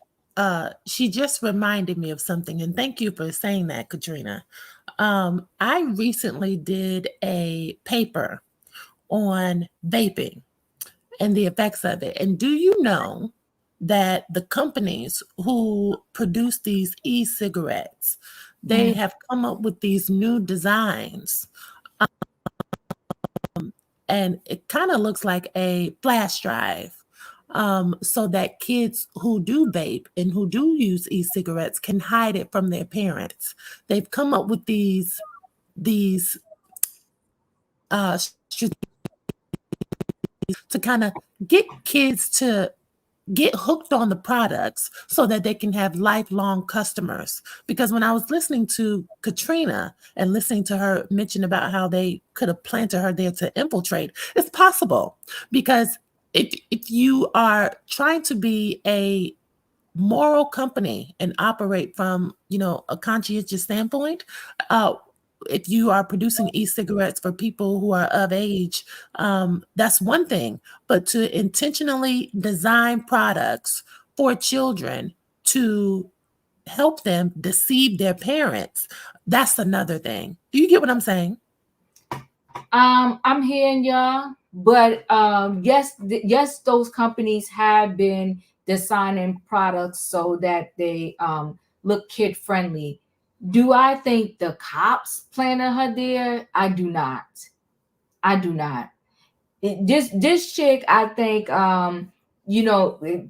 She just reminded me of something, and thank you for saying that, Katrina. I recently did a paper on vaping and the effects of it. And do you know that the companies who produce these e-cigarettes, they have come up with these new designs. And it kind of looks like a flash drive. So that kids who do vape and who do use e-cigarettes can hide it from their parents. They've come up with these to kind of get kids to get hooked on the products so that they can have lifelong customers. Because when I was listening to Katrina and listening to her mention about how they could have planted her there to infiltrate, it's possible. Because if you are trying to be a moral company and operate from, a conscientious standpoint, if you are producing e-cigarettes for people who are of age, that's one thing. But to intentionally design products for children to help them deceive their parents, That's another thing. Do you get what I'm saying? I'm hearing y'all, but yes, yes, those companies have been designing products so that they look kid friendly. Do I think the cops planted her there? I do not. I do not. This chick, I think,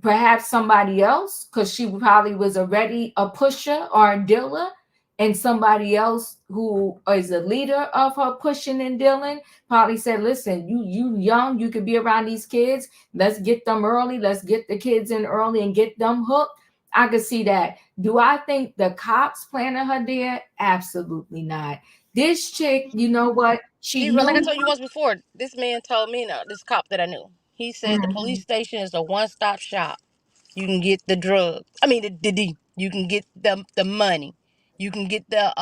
perhaps somebody else, because she probably was already a pusher or a dealer, and somebody else who is a leader of her pushing and dealing probably said, listen, you young, you could be around these kids, let's get them early, let's get the kids in early and get them hooked. I could see that. Do I think the cops planted her there? Absolutely not. This chick, you know what, she Like I knew. told you once before, this man told me, now, this cop that I knew, he said the police station is a one-stop shop. You can get the drug. I mean the you can get the money. You can get the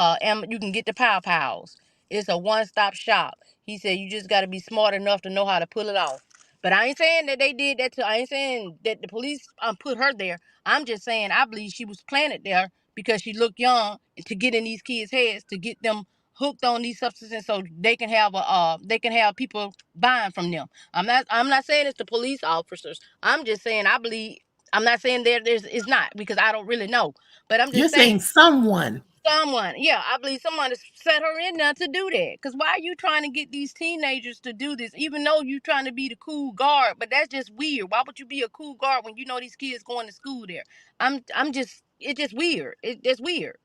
you can get the pows. It's a one-stop shop. He said you just got to be smart enough to know how to pull it off. But I ain't saying that they did that to. I ain't saying that the police put her there. I'm just saying I believe she was planted there because she looked young to get in these kids' heads to get them hooked on these substances so they can have people buying from them. I'm not saying it's the police officers. I'm just saying I believe. I'm not saying there's it's not because I don't really know. But I'm You're just saying saying someone. yeah, I believe someone has set her in there to do that. Because why are you trying to get these teenagers to do this, even though you're trying to be the cool guard? But that's just weird. Why would you be a cool guard when you know these kids going to school there? I'm just it's just weird. It's weird.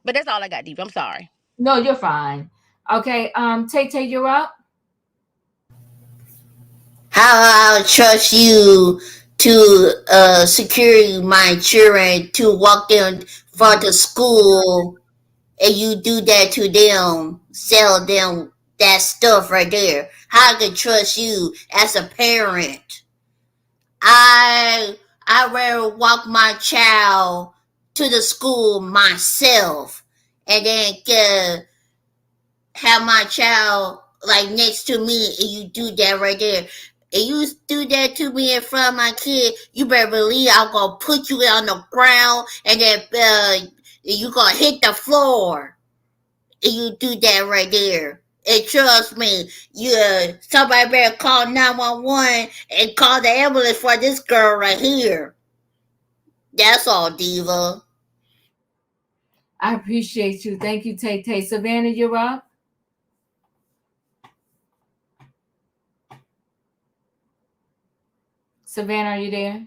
But that's all I got, Deep. I'm sorry. No, you're fine. Okay, Tay Tay, you're up. How I'll trust you to secure my children to walk them for the school, and you do that to them, sell them that stuff right there. How I can trust you as a parent? I I rather walk my child to the school myself, and then have my child like next to me, and you do that right there. And you do that to me in front of my kid, you better believe I'm gonna put you on the ground, and then you gonna hit the floor. And you do that right there. And trust me, somebody better call 911 and call the ambulance for this girl right here. That's all, Diva. I appreciate you. Thank you, Tay Tay. Savannah, you're up. Savannah, are you there?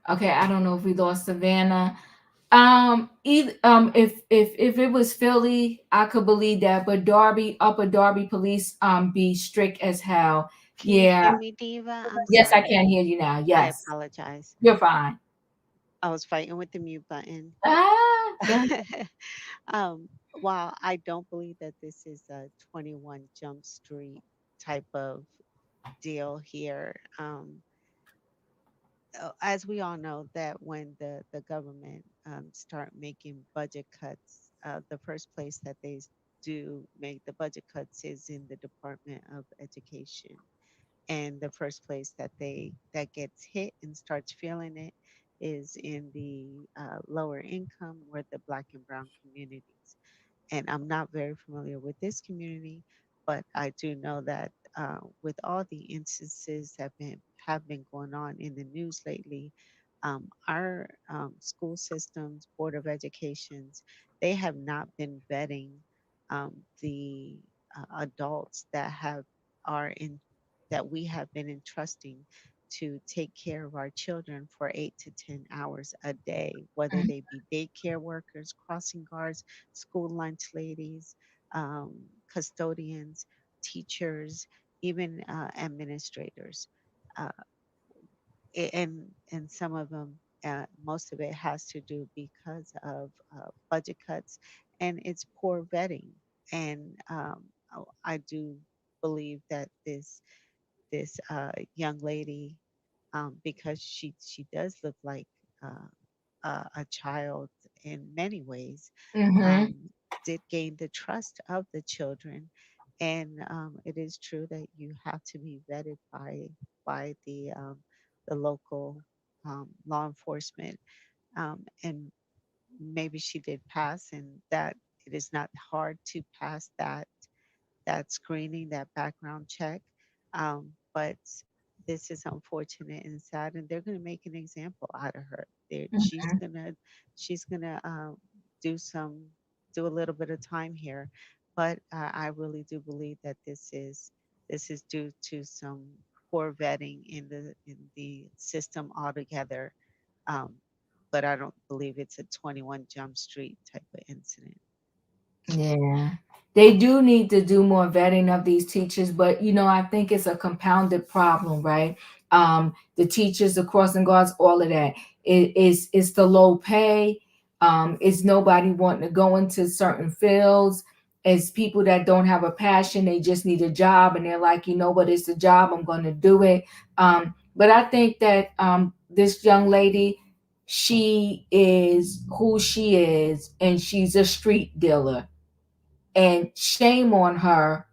Okay, I don't know if we lost Savannah. If it was Philly, I could believe that, but Upper Darby police be strict as hell. Can you Yeah. hear me, Diva? I'm Yes, I sorry. can hear you now. I Yes. apologize. You're fine. I was fighting with the mute button. Go ahead. um, while I don't believe that this is a 21 Jump Street type of deal here, as we all know, that when the government start making budget cuts, the first place that they do make the budget cuts is in the Department of Education, and the first place that gets hit and starts feeling it is in the lower income or the Black and brown communities. And I'm not very familiar with this community, but I do know that with all the instances that have been going on in the news lately, our school systems, board of educations, they have not been vetting the adults are in that we have been entrusting to take care of our children for 8 to 10 hours a day, whether they be daycare workers, crossing guards, school lunch ladies, custodians, teachers, even administrators. Uh, and some of them, most of it has to do because of budget cuts, and it's poor vetting. And I do believe that this young lady, because she does look like a child in many ways, Mm-hmm. um, did gain the trust of the children. And it is true that you have to be vetted by the local law enforcement. And maybe she did pass, and that it is not hard to pass that screening, that background check. But this is unfortunate and sad, and they're going to make an example out of her. She's Mhm. gonna do some do a little bit of time here, but I really do believe that this is due to some poor vetting in the system altogether. Um, but I don't believe it's a 21 Jump Street type of incident. Yeah. They do need to do more vetting of these teachers, but I think it's a compounded problem, right? The teachers, the crossing guards, all of that. It's the low pay. It's nobody wanting to go into certain fields. It's people that don't have a passion, they just need a job, and they're like, what, it's a job, I'm going to do it. But I think that this young lady, she is who she is, and she's a street dealer, and shame on her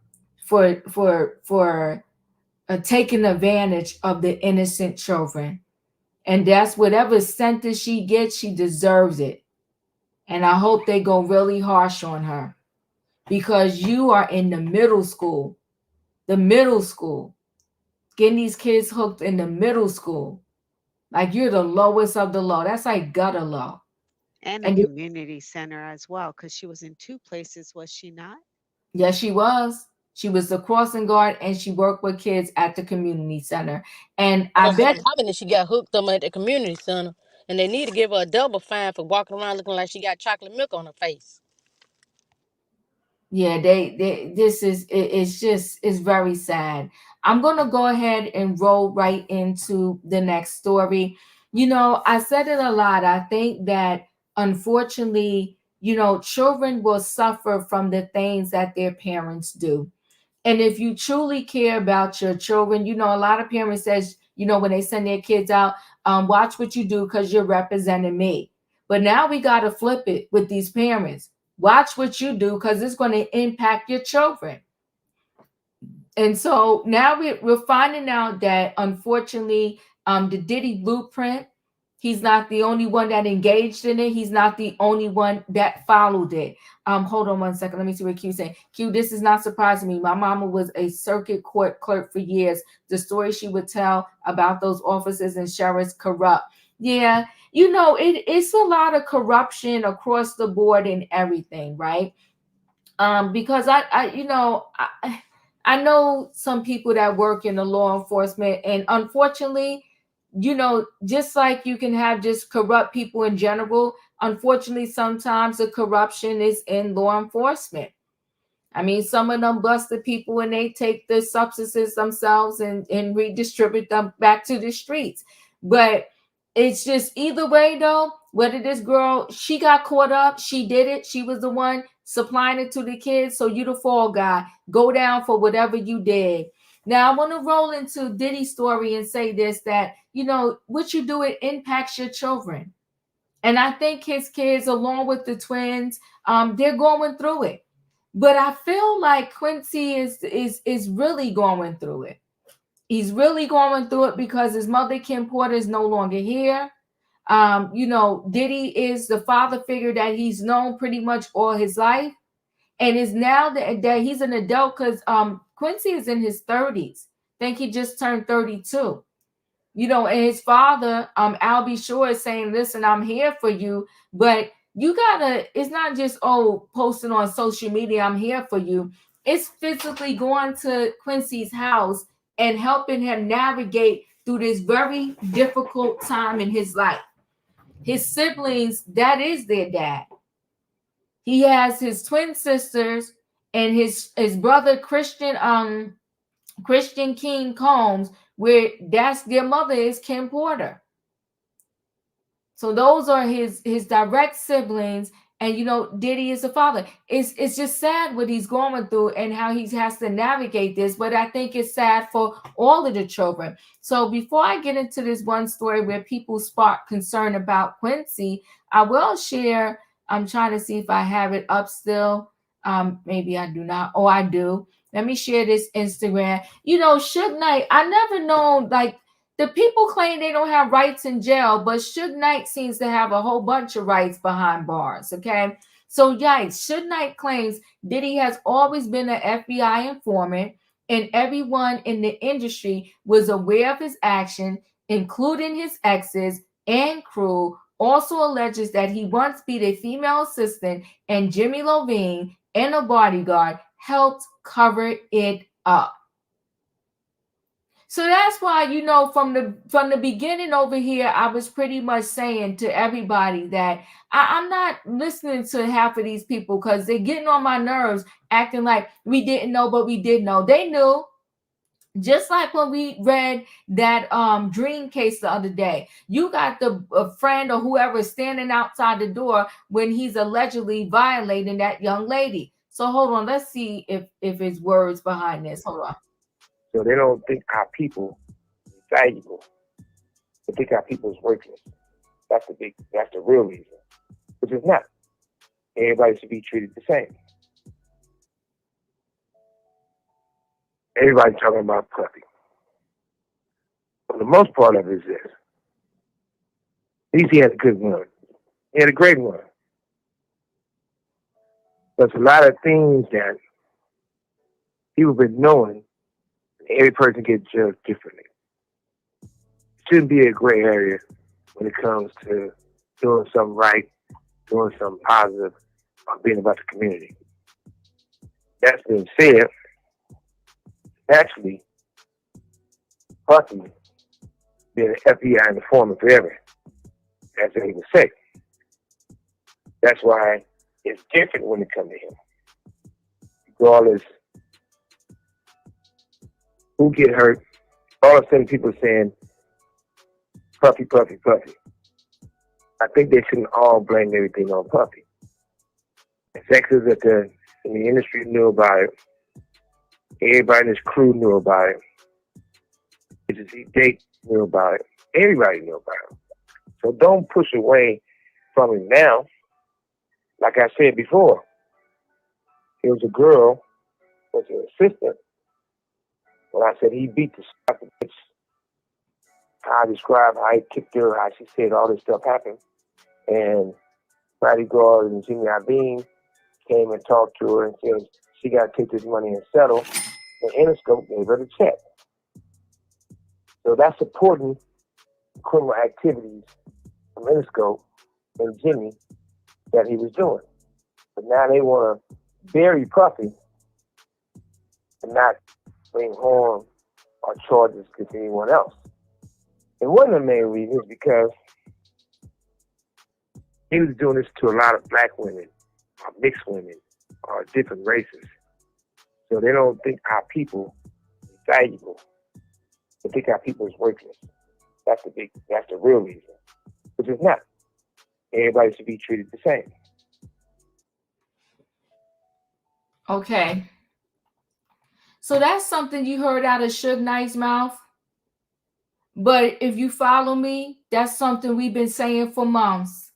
for taking advantage of the innocent children. And that's whatever sentence she gets, she deserves it. And I hope they go really harsh on her, because you are in the middle school, getting these kids hooked in the middle school. Like, you're the lowest of the low. That's like gutter low. And a And community center as well, because she was in two places, was she not? yes, she was. She was the crossing guard, and she worked with kids at the community center. And I That's bet, that she got hooked them at the community center, and they need to give her a double fine for walking around looking like she got chocolate milk on her face. yeah, this is it's very sad. I'm gonna go ahead and roll right into the next story. I said it a lot. I think that, unfortunately, children will suffer from the things that their parents do. And if you truly care about your children, a lot of parents says, when they send their kids out, watch what you do because you're representing me. But now we got to flip it with these parents. Watch what you do because it's going to impact your children. And so now we're finding out that, unfortunately, the Diddy blueprint, he's not the only one that engaged in it. He's not the only one that followed it. Hold on one second. Let me see what Q's saying. Q, this is not surprising me. My mama was a circuit court clerk for years. The story she would tell about those officers and sheriffs corrupt. Yeah, it's a lot of corruption across the board in everything, right? Because I know some people that work in the law enforcement, and unfortunately, just like you can have just corrupt people in general, unfortunately, sometimes the corruption is in law enforcement. I mean, some of them bust the people and they take the substances themselves and redistribute them back to the streets. But it's just either way, though, whether this girl, she got caught up, she did it, she was the one supplying it to the kids. So you the fall guy, go down for whatever you did. Now I want to roll into Diddy's story and say this, that, what you do, it impacts your children. And I think his kids, along with the twins, they're going through it. But I feel like Quincy is really going through it. He's really going through it because his mother, Kim Porter, is no longer here. Diddy is the father figure that he's known pretty much all his life. And is now that he's an adult, because Quincy is in his 30s. I think he just turned 32. And his father, Al B. Shore, is saying, listen, I'm here for you, but you gotta, it's not just, posting on social media, I'm here for you. It's physically going to Quincy's house and helping him navigate through this very difficult time in his life. His siblings, that is their dad. He has his twin sisters and his brother Christian King Combs, where that's their mother is Kim Porter. So those are his direct siblings, and Diddy is the father. It's just sad what he's going through and how he has to navigate this, but I think it's sad for all of the children. So before I get into this one story where people spark concern about Quincy, I will share. I'm trying to see if I have it up still. Maybe I do not. Oh, I do. Let me share this Instagram. Suge Knight, I never known, like, The people claim they don't have rights in jail, but Suge Knight seems to have a whole bunch of rights behind bars, okay? So yikes, Suge Knight claims Diddy has always been an FBI informant, and everyone in the industry was aware of his action, including his exes and crew. Also alleges that he once beat a female assistant, and Jimmy Iovine and a bodyguard helped cover it up. So that's why, you know, from the beginning over here, I was pretty much saying to everybody that I'm not listening to half of these people because they're getting on my nerves, acting like we didn't know, but we did know. They knew. Just like when we read that dream case the other day, you got the friend or whoever standing outside the door when he's allegedly violating that young lady. So hold on, let's see if it's words behind this. Hold on. So they don't think our people is valuable. They think our people is worthless. That's the real reason. Which is not. Everybody should be treated the same. Everybody's talking about Puffy. For the most part of it is this. At least he had a good one. He had a great one. There's a lot of things that people been knowing. Every person gets judged differently. It shouldn't be a gray area when it comes to doing something right, doing something positive, or being about the community. That's been said. Actually, Puffy been an FBI informant forever. That's what he would say. That's why it's different when it comes to him. Regardless who get hurt, all of a sudden people are saying, Puffy, Puffy, Puffy. I think they shouldn't all blame everything on Puffy. Executives in the industry knew about it. Everybody in his crew knew about it. Agency Date knew about it. Everybody knew about it. So don't push away from him now. Like I said before, there was a girl, was an assistant. When I said he beat the stuff, how I described how he kicked her, how she said all this stuff happened. And bodyguard and Jimmy Iovine came and talked to her and said she got to take this money and settle. And Interscope gave her the check. So that's supporting criminal activities from Interscope and Jimmy that he was doing. But now they want to bury Puffy and not bring harm or charges against anyone else. And one of the main reasons is because he was doing this to a lot of black women, or mixed women, or different races. So they don't think our people is valuable. They think our people is worthless. That's the real reason. Which is not. Everybody should be treated the same. Okay. So that's something you heard out of Suge Knight's mouth. But if you follow me, that's something we've been saying for months.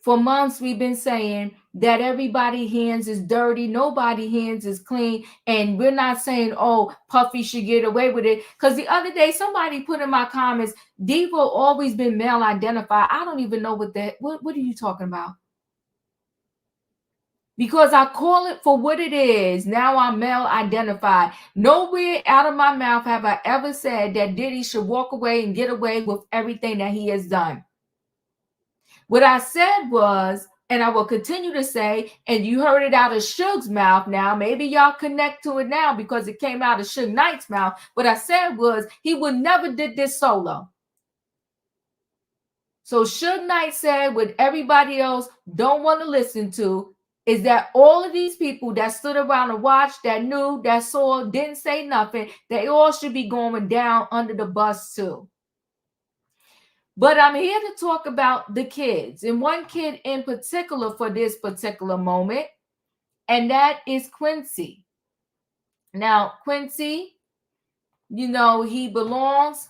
For months, we've been saying that everybody's hands is dirty, nobody's hands is clean, and we're not saying, oh, Puffy should get away with it. Because the other day, somebody put in my comments, Devo always been male identified. I don't even know what are you talking about? Because I call it for what it is. Now I'm male identified. Nowhere out of my mouth have I ever said that Diddy should walk away and get away with everything that he has done. What I said was, and I will continue to say, and you heard it out of Suge's mouth now, maybe y'all connect to it now because it came out of Suge Knight's mouth. What I said was he would never did this solo. So Suge Knight said what everybody else don't want to listen to is that all of these people that stood around and watched, that knew, that saw, didn't say nothing, they all should be going down under the bus too. But I'm here to talk about the kids, and one kid in particular for this particular moment, and that is Quincy. Now, Quincy, you know, he belongs,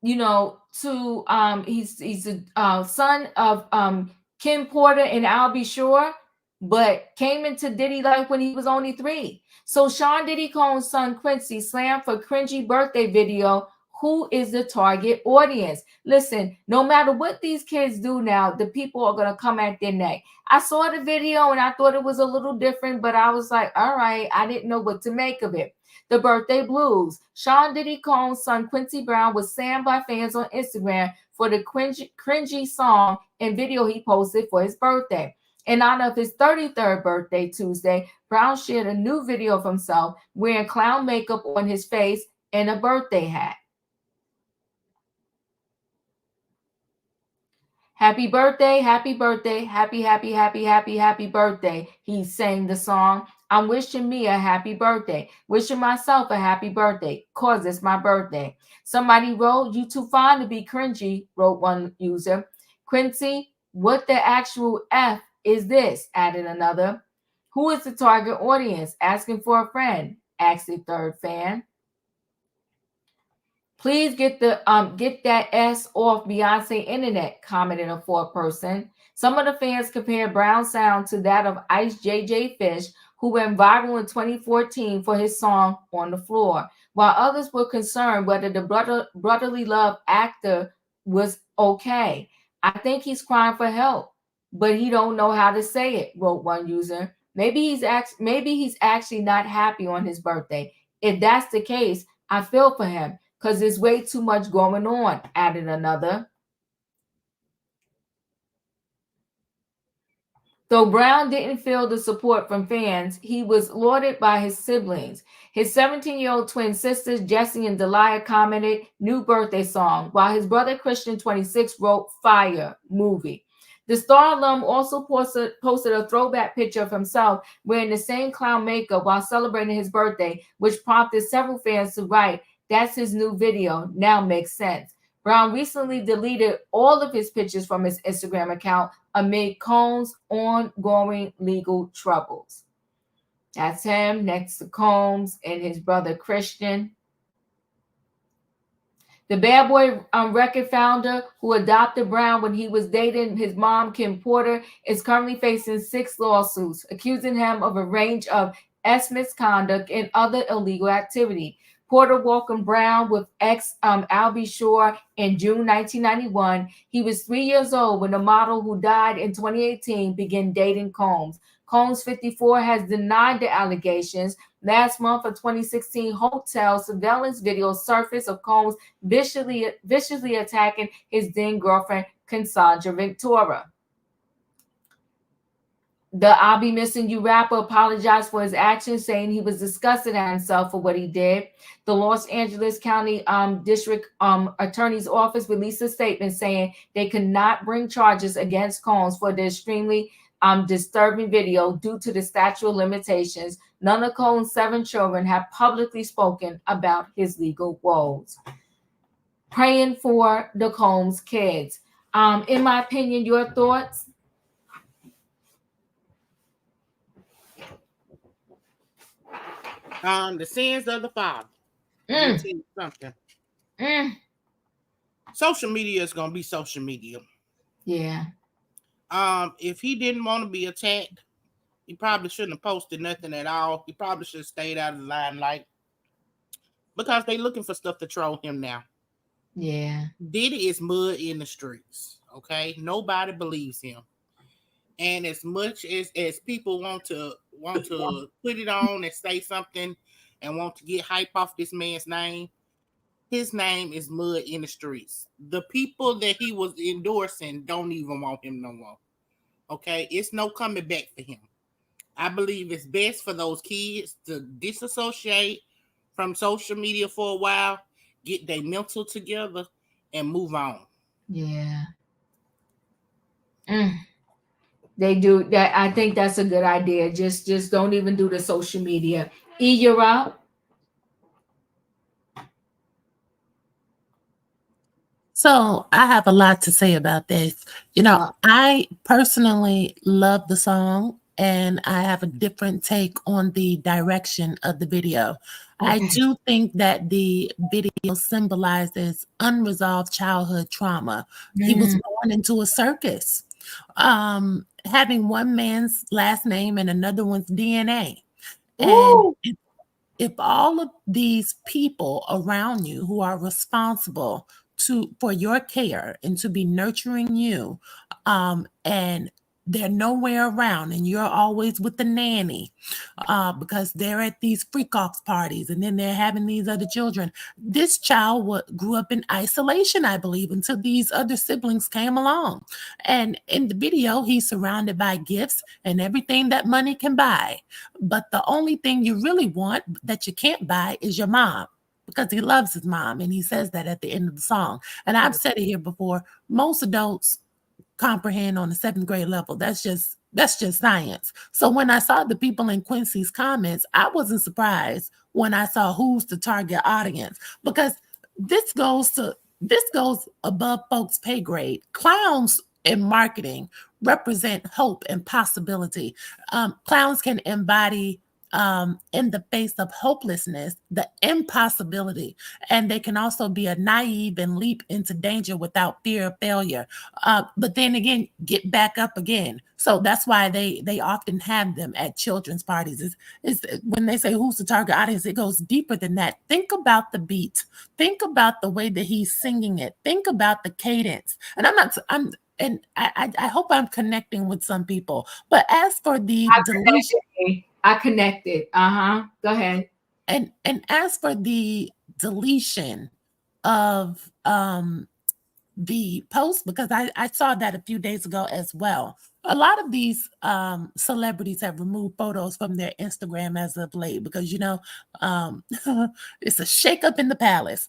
you know, to he's a son of Kim Porter and Albie Shore, but came into Diddy life when he was only 3. So Sean Diddy Combs' son Quincy slammed for cringy birthday video who is the target audience. Listen, no matter what these kids do now, the people are going to come at their neck. I saw the video and I thought it was a little different, but I was like, all right, I didn't know what to make of it. The birthday blues. Sean Diddy Combs' son Quincy Brown was slammed by fans on Instagram for the cringy song and video he posted for his birthday. In honor of his 33rd birthday Tuesday, Brown shared a new video of himself wearing clown makeup on his face and a birthday hat. Happy birthday, happy birthday, happy birthday. He sang the song. I'm wishing me a happy birthday, wishing myself a happy birthday, cause it's my birthday. Somebody wrote, you too fine to be cringy, wrote one user. Quincy, what the actual F is this? Added another. Who is the target audience? Asking for a friend, asked a third fan. Please get that S off Beyonce internet, commented a fourth person. Some of the fans compared Brown's sound to that of Ice JJ Fish, who went viral in 2014 for his song On the Floor, while others were concerned whether the brotherly love actor was okay. I think he's crying for help, but he don't know how to say it, wrote one user. Maybe he's actually not happy on his birthday. If that's the case, I feel for him, because there's way too much going on, added another. Though Brown didn't feel the support from fans, he was lauded by his siblings. His 17-year-old twin sisters, Jessie and Delia, commented, new birthday song, while his brother Christian, 26, wrote fire movie. The Star alum also posted a throwback picture of himself wearing the same clown makeup while celebrating his birthday, which prompted several fans to write, that's his new video, now makes sense. Brown recently deleted all of his pictures from his Instagram account amid Combs' ongoing legal troubles. That's him next to Combs and his brother Christian. The Bad Boy record founder who adopted Brown when he was dating his mom, Kim Porter, is currently facing 6 lawsuits, accusing him of a range of misconduct and other illegal activity. Porter welcomed Brown with ex Albie Shore in June 1991. He was 3 years old when the model who died in 2018 began dating Combs. Combs, 54, has denied the allegations. Last month, a 2016 hotel surveillance video surfaced of Combs viciously attacking his then girlfriend, Cassandra Ventura. The I'll Be Missing You rapper apologized for his actions, saying he was disgusted at himself for what he did. The Los Angeles County District Attorney's Office released a statement saying they could not bring charges against Combs for the extremely disturbing video due to the statute of limitations. None of Combs' 7 children have publicly spoken about his legal woes. Praying for the Combs kids. In my opinion, your thoughts? The sins of the father. Let me tell you something. Social media is gonna be social media. Yeah. If he didn't want to be attacked, he probably shouldn't have posted nothing at all. He probably should have stayed out of the limelight, because they looking for stuff to troll him now. Yeah. Diddy is mud in the streets. Okay, nobody believes him. And as much as people want to put it on and say something and want to get hype off this man's name, his name is mud in the streets. The people that he was endorsing don't even want him no more. Okay, it's no coming back for him. I believe it's best for those kids to disassociate from social media for a while, get their mental together, and move on. Yeah. They do that. I think that's a good idea. Just don't even do the social media. You're up. So I have a lot to say about this. You know, I personally love the song, and I have a different take on the direction of the video. I do think that the video symbolizes unresolved childhood trauma. He was born into a circus, having one man's last name and another one's DNA. And if all of these people around you who are responsible for your care and to be nurturing you, and they're nowhere around, and you're always with the nanny because they're at these freak-offs parties, and then they're having these other children. This child grew up in isolation, I believe, until these other siblings came along. And in the video, he's surrounded by gifts and everything that money can buy. But the only thing you really want that you can't buy is your mom, because he loves his mom, and he says that at the end of the song. And I've said it here before, most adults comprehend on the 7th grade level. That's just science. So when I saw the people in Quincy's comments, I wasn't surprised when I saw who's the target audience, because this goes above folks' pay grade. Clowns in marketing represent hope and possibility. Clowns can embody in the face of hopelessness, the impossibility. And they can also be a naive and leap into danger without fear of failure. But then again, get back up again. So that's why they often have them at children's parties. Is when they say who's the target audience, it goes deeper than that. Think about the beat. Think about the way that he's singing it. Think about the cadence. And I hope I'm connecting with some people. But as for the deletion, I connected. Go ahead. And as for the deletion of the post, because I saw that a few days ago as well. A lot of these celebrities have removed photos from their Instagram as of late because, it's a shakeup in the palace.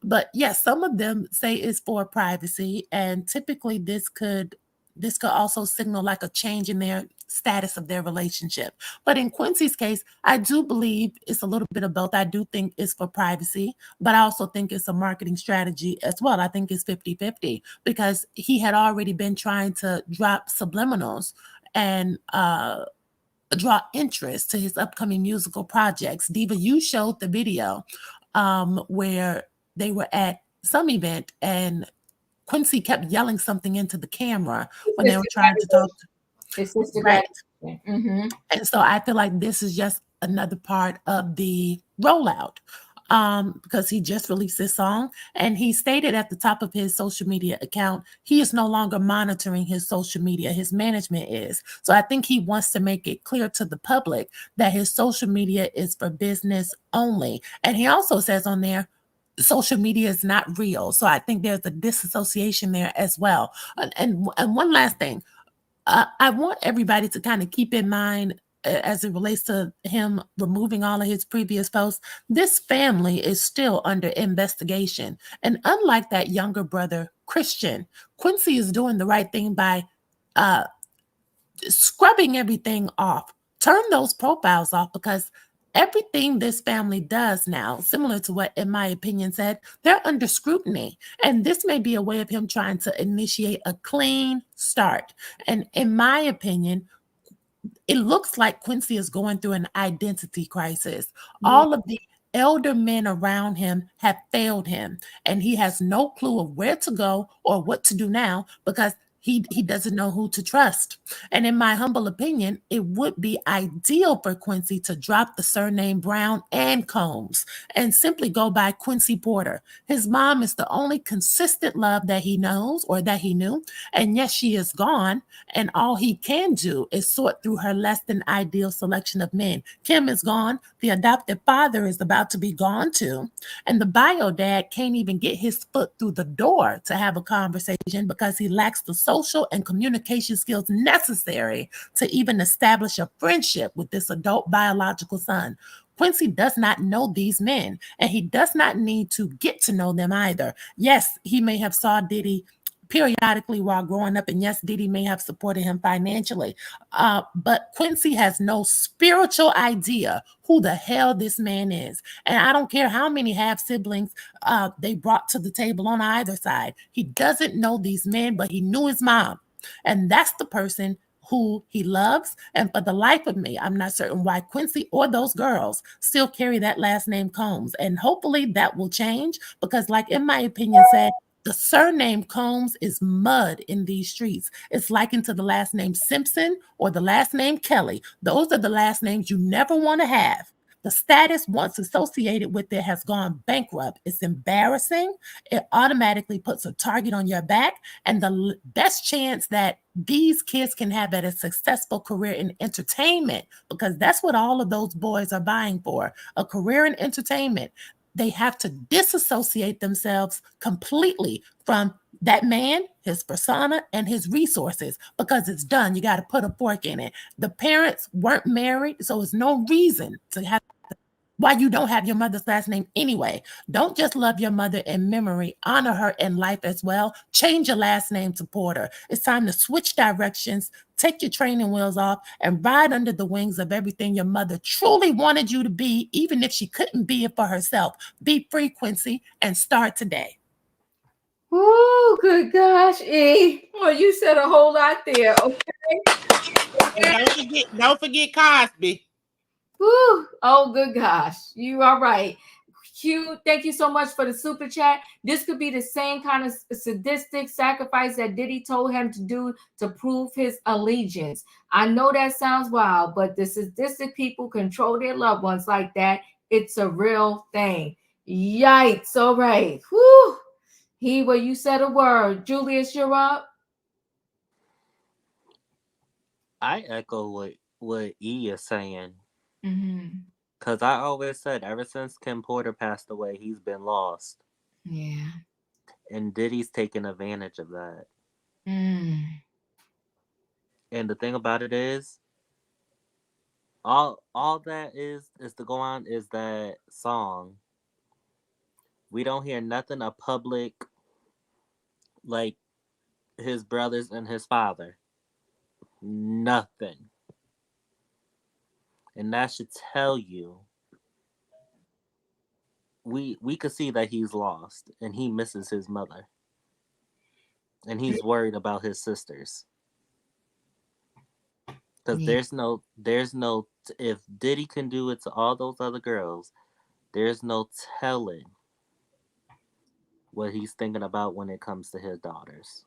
But yes, some of them say it's for privacy, and typically this could also signal like a change in their status of their relationship. But in Quincy's case, I do believe it's a little bit of both. I do think it's for privacy, but I also think it's a marketing strategy as well. I think it's 50-50 because he had already been trying to drop subliminals and draw interest to his upcoming musical projects. Diva, you showed the video where they were at some event and Quincy kept yelling something into the camera when they were trying to talk. His sister, right. Mm-hmm. And so I feel like this is just another part of the rollout because he just released this song and he stated at the top of his social media account, he is no longer monitoring his social media. His management is. So I think he wants to make it clear to the public that his social media is for business only. And he also says on there, social media is not real. So I think there's a disassociation there as well. And one last thing, I want everybody to kind of keep in mind as it relates to him removing all of his previous posts, this family is still under investigation. And unlike that younger brother, Christian, Quincy is doing the right thing by scrubbing everything off. Turn those profiles off because everything this family does now, similar to what, in my opinion, said, they're under scrutiny. And this may be a way of him trying to initiate a clean start. And in my opinion, it looks like Quincy is going through an identity crisis. Yeah. All of the elder men around him have failed him, and he has no clue of where to go or what to do now because he doesn't know who to trust. And in my humble opinion, it would be ideal for Quincy to drop the surname Brown and Combs and simply go by Quincy Porter. His mom is the only consistent love that he knows or that he knew. And yes, she is gone. And all he can do is sort through her less than ideal selection of men. Kim is gone. The adoptive father is about to be gone too. And the bio dad can't even get his foot through the door to have a conversation because he lacks the social and communication skills necessary to even establish a friendship with this adult biological son. Quincy does not know these men, and he does not need to get to know them either. Yes, he may have saw Diddy periodically while growing up, and yes, Diddy may have supported him financially, but Quincy has no spiritual idea who the hell this man is. And I don't care how many half siblings they brought to the table on either side. He doesn't know these men, but he knew his mom, and that's the person who he loves. And for the life of me, I'm not certain why Quincy or those girls still carry that last name Combs. And hopefully that will change because, like in my opinion said, the surname Combs is mud in these streets. It's likened to the last name Simpson or the last name Kelly. Those are the last names you never want to have. The status once associated with it has gone bankrupt. It's embarrassing. It automatically puts a target on your back, and the best chance that these kids can have at a successful career in entertainment, because that's what all of those boys are vying for, a career in entertainment. They have to disassociate themselves completely from that man, his persona, and his resources, because it's done. You got to put a fork in it. The parents weren't married, so there's no reason to have why you don't have your mother's last name anyway. Don't just love your mother in memory, honor her in life as well. Change your last name to Porter. It's time to switch directions, take your training wheels off, and ride under the wings of everything your mother truly wanted you to be, even if she couldn't be it for herself. Be free, Quincy, and start today. Oh, good gosh, E. Well, you said a whole lot there, okay? And don't forget Cosby. Woo. Oh, good gosh. You are right. Q, thank you so much for the super chat. This could be the same kind of sadistic sacrifice that Diddy told him to do to prove his allegiance. I know that sounds wild, but the sadistic people control their loved ones like that. It's a real thing. Yikes. All right. Whew. Well, you said a word. Julius, you're up. I echo what E is saying. Mm-hmm. Because I always said, ever since Kim Porter passed away, he's been lost. Yeah. And Diddy's taking advantage of that. Mm. And the thing about it is, all that is to go on is that song. We don't hear nothing of public, like his brothers and his father. Nothing. And that should tell you we could see that he's lost and he misses his mother. And he's worried about his sisters. Because there's no if Diddy can do it to all those other girls, there's no telling what he's thinking about when it comes to his daughters.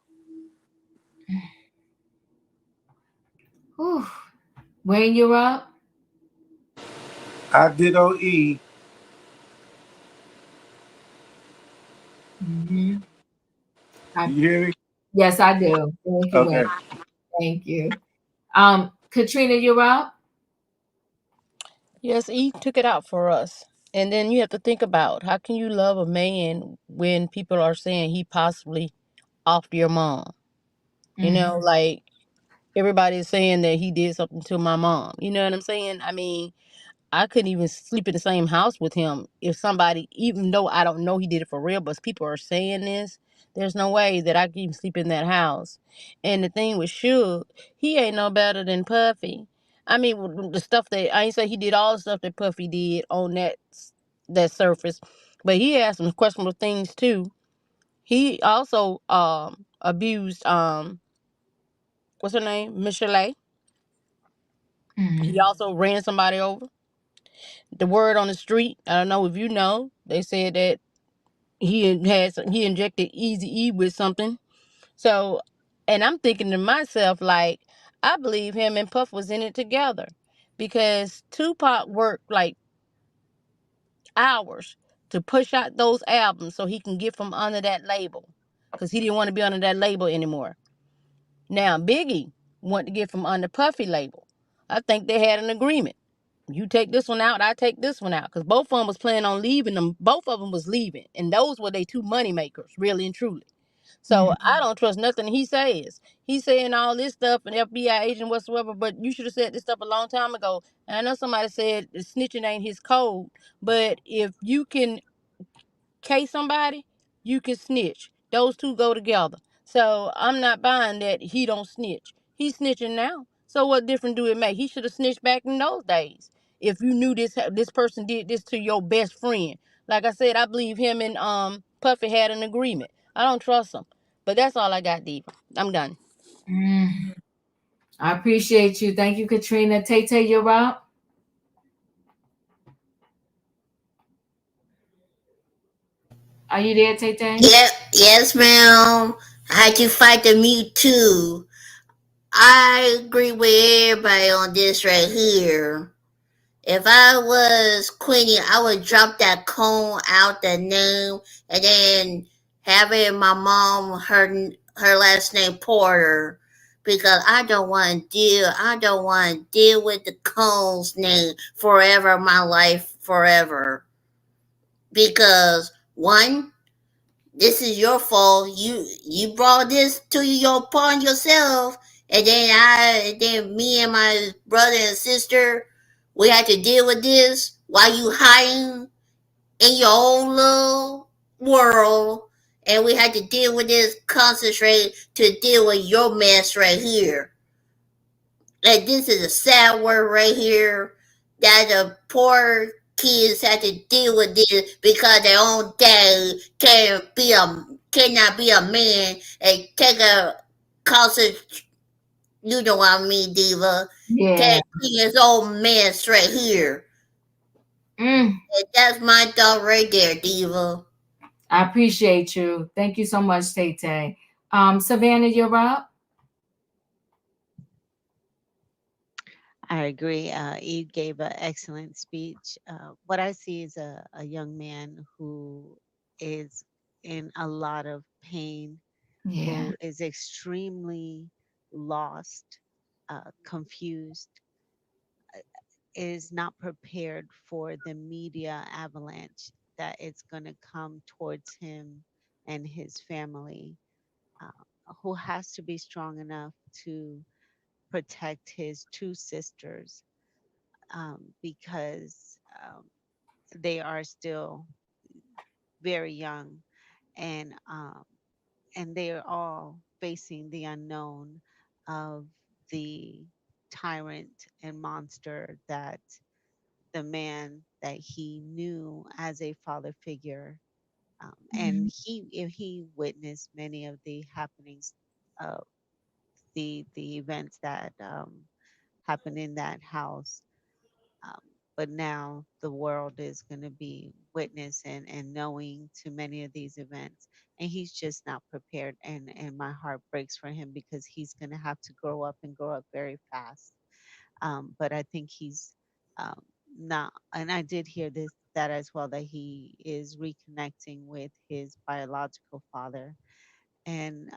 Whew. Wayne, you're up. I did OE. Mm-hmm. You hear me? Yes, I do. Thank you, Okay. Wayne. Thank you. Katrina, you're up. Yes, he took it out for us. And then you have to think about, how can you love a man when people are saying he possibly offed your mom? You know, like everybody's saying that he did something to my mom. You know what I'm saying? I mean, I couldn't even sleep in the same house with him if somebody, even though I don't know he did it for real, but people are saying this. There's no way that I could even sleep in that house. And the thing with Suge, he ain't no better than Puffy. I mean, the stuff that I ain't say he did all the stuff that Puffy did on that surface, but he had some questionable things too. He also abused what's her name, Michelle. He also ran somebody over. The word on the street, I don't know if you know, they said that he injected Eazy-E with something. So, and I'm thinking to myself, like, I believe him and Puff was in it together, because Tupac worked like hours to push out those albums so he can get from under that label, because he didn't want to be under that label anymore. Now Biggie wanted to get from under Puffy label. I think they had an agreement. You take this one out, I take this one out. Because both of them was planning on leaving them. Both of them was leaving. And those were their two money makers, really and truly. So I don't trust nothing he says. He's saying all this stuff, an FBI agent whatsoever, but you should have said this stuff a long time ago. And I know somebody said snitching ain't his code, but if you can case somebody, you can snitch. Those two go together. So I'm not buying that he don't snitch. He's snitching now. So what difference do it make? He should have snitched back in those days. If you knew this person did this to your best friend. Like I said, I believe him and Puffy had an agreement. I don't trust him. But that's all I got, Diva. I'm done. I appreciate you. Thank you, Katrina. Tay, you're up. Are you there, Tay? Yep, yes, ma'am. I had to fight the mute too. I agree with everybody on this right here. If I was Queenie, I would drop that cone out the name and then have it my mom her last name Porter, because I don't want to deal with the cone's name forever, my life forever. Because one, this is your fault. You brought this to your upon yourself, and then me and my brother and sister, we had to deal with this while you hiding in your own little world, and we had to deal with this, concentrate to deal with your mess right here. Like, this is a sad word right here, that the poor kids had to deal with this because their own dad cannot be a man and take a concert. You know what I mean, Diva? Yeah. Take his own mess right here. And that's my thought right there, Diva. I appreciate you. Thank you so much, Tay. Savannah, you're up. I agree. Eve gave an excellent speech. What I see is a young man who is in a lot of pain, Yeah. who is extremely lost, confused, is not prepared for the media avalanche that it's going to come towards him and his family, who has to be strong enough to protect his two sisters, because they are still very young, and they are all facing the unknown of the tyrant and monster that the man that he knew as a father figure, and he witnessed many of the happenings, uh, the events that happened in that house. Um, but now the world is going to be witness and knowing to many of these events, and he's just not prepared. And my heart breaks for him because he's going to have to grow up and grow up very fast. But I think he's um, not. And I did hear that as well, that he is reconnecting with his biological father, and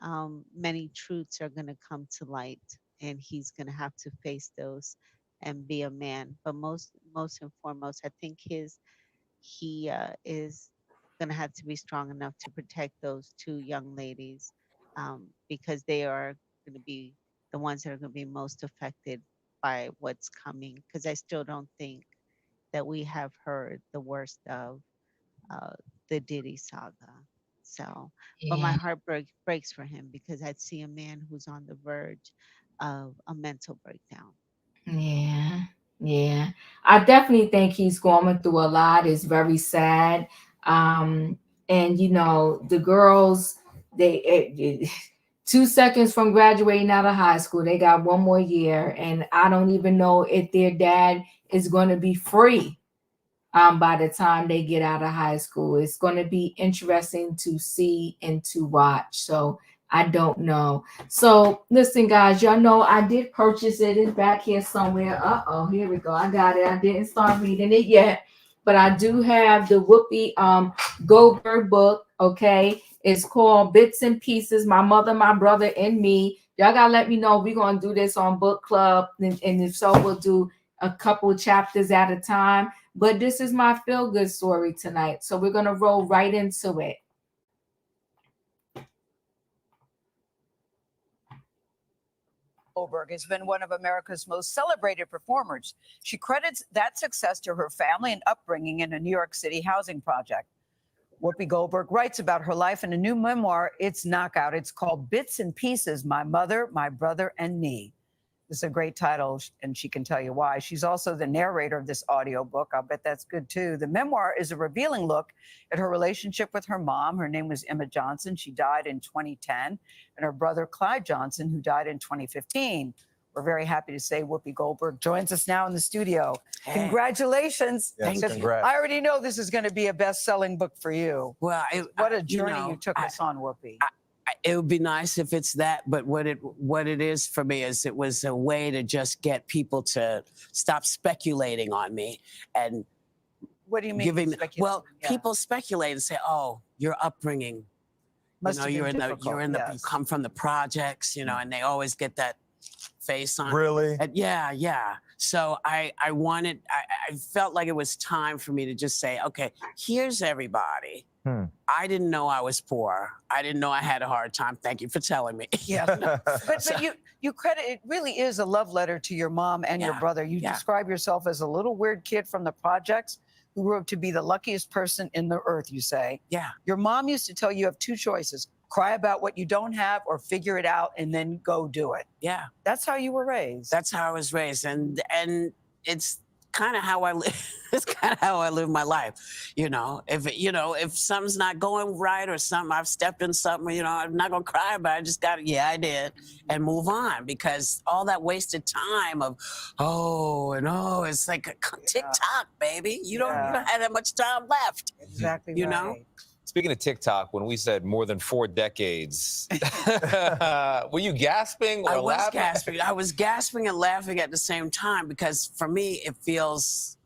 many truths are going to come to light, and he's going to have to face those and be a man. But most and foremost, I think he is going to have to be strong enough to protect those two young ladies, because they are going to be the ones that are going to be most affected by what's coming, because I still don't think that we have heard the worst of uh, the Diddy saga. So, but my Yeah. heart breaks for him because I see a man who's on the verge of a mental breakdown. Yeah. Yeah. I definitely think he's going through a lot. It's very sad. And the girls, they 2 seconds from graduating out of high school, they got one more year, and I don't even know if their dad is going to be free by the time they get out of high school. It's going to be interesting to see and to watch. So I don't know. So listen, guys, y'all know I did purchase it. It's back here somewhere. Uh-oh, here we go. I got it. I didn't start reading it yet, but I do have the Whoopi Goldberg book. Okay. It's called Bits and Pieces, My Mother, My Brother, and Me. Y'all gotta let me know. We're gonna do this on book club, and if so, we'll do a couple chapters at a time. But this is my feel-good story tonight, so we're gonna roll right into it. Goldberg has been one of America's most celebrated performers. She credits that success to her family and upbringing in a New York City housing project. Whoopi Goldberg writes about her life in a new memoir, It's Knockout. It's called Bits and Pieces, My Mother, My Brother, and Me. This is a great title, and she can tell you why. She's also the narrator of this audiobook. I'll bet that's good, too. The memoir is a revealing look at her relationship with her mom. Her name was Emma Johnson. She died in 2010. And her brother, Clyde Johnson, who died in 2015. We're very happy to say Whoopi Goldberg joins us now in the studio. Hey. Congratulations. Yes, congrats. I already know this is going to be a best-selling book for you. Well, what a journey you took us on, Whoopi. It would be nice if it's that, but what it is for me is it was a way to just get people to stop speculating on me and what do you mean? People speculate and say, "Oh, your upbringing, Must have been you difficult, come from the projects, and they always get that face on." Really? And yeah. So I felt like it was time for me to just say, okay, here's everybody. I didn't know I was poor. I didn't know I had a hard time. Thank you for telling me. Yeah. But you credit, it really is a love letter to your mom and your brother. You describe yourself as a little weird kid from the projects who grew up to be the luckiest person in the earth, you say. Yeah. Your mom used to tell you have two choices: cry about what you don't have or figure it out and then go do it. Yeah. That's how you were raised. That's how I was raised. And it's kind of how I live. It's kind of how I live my life. If something's not going right or something, I've stepped in something, I'm not going to cry about it. I just got to, I did, and move on, because all that wasted time of, it's like a TikTok, baby. You don't have that much time left. Exactly. You know? Speaking of TikTok, when we said more than 4 decades, were you gasping or laughing? I was gasping and laughing at the same time, because for me, it feels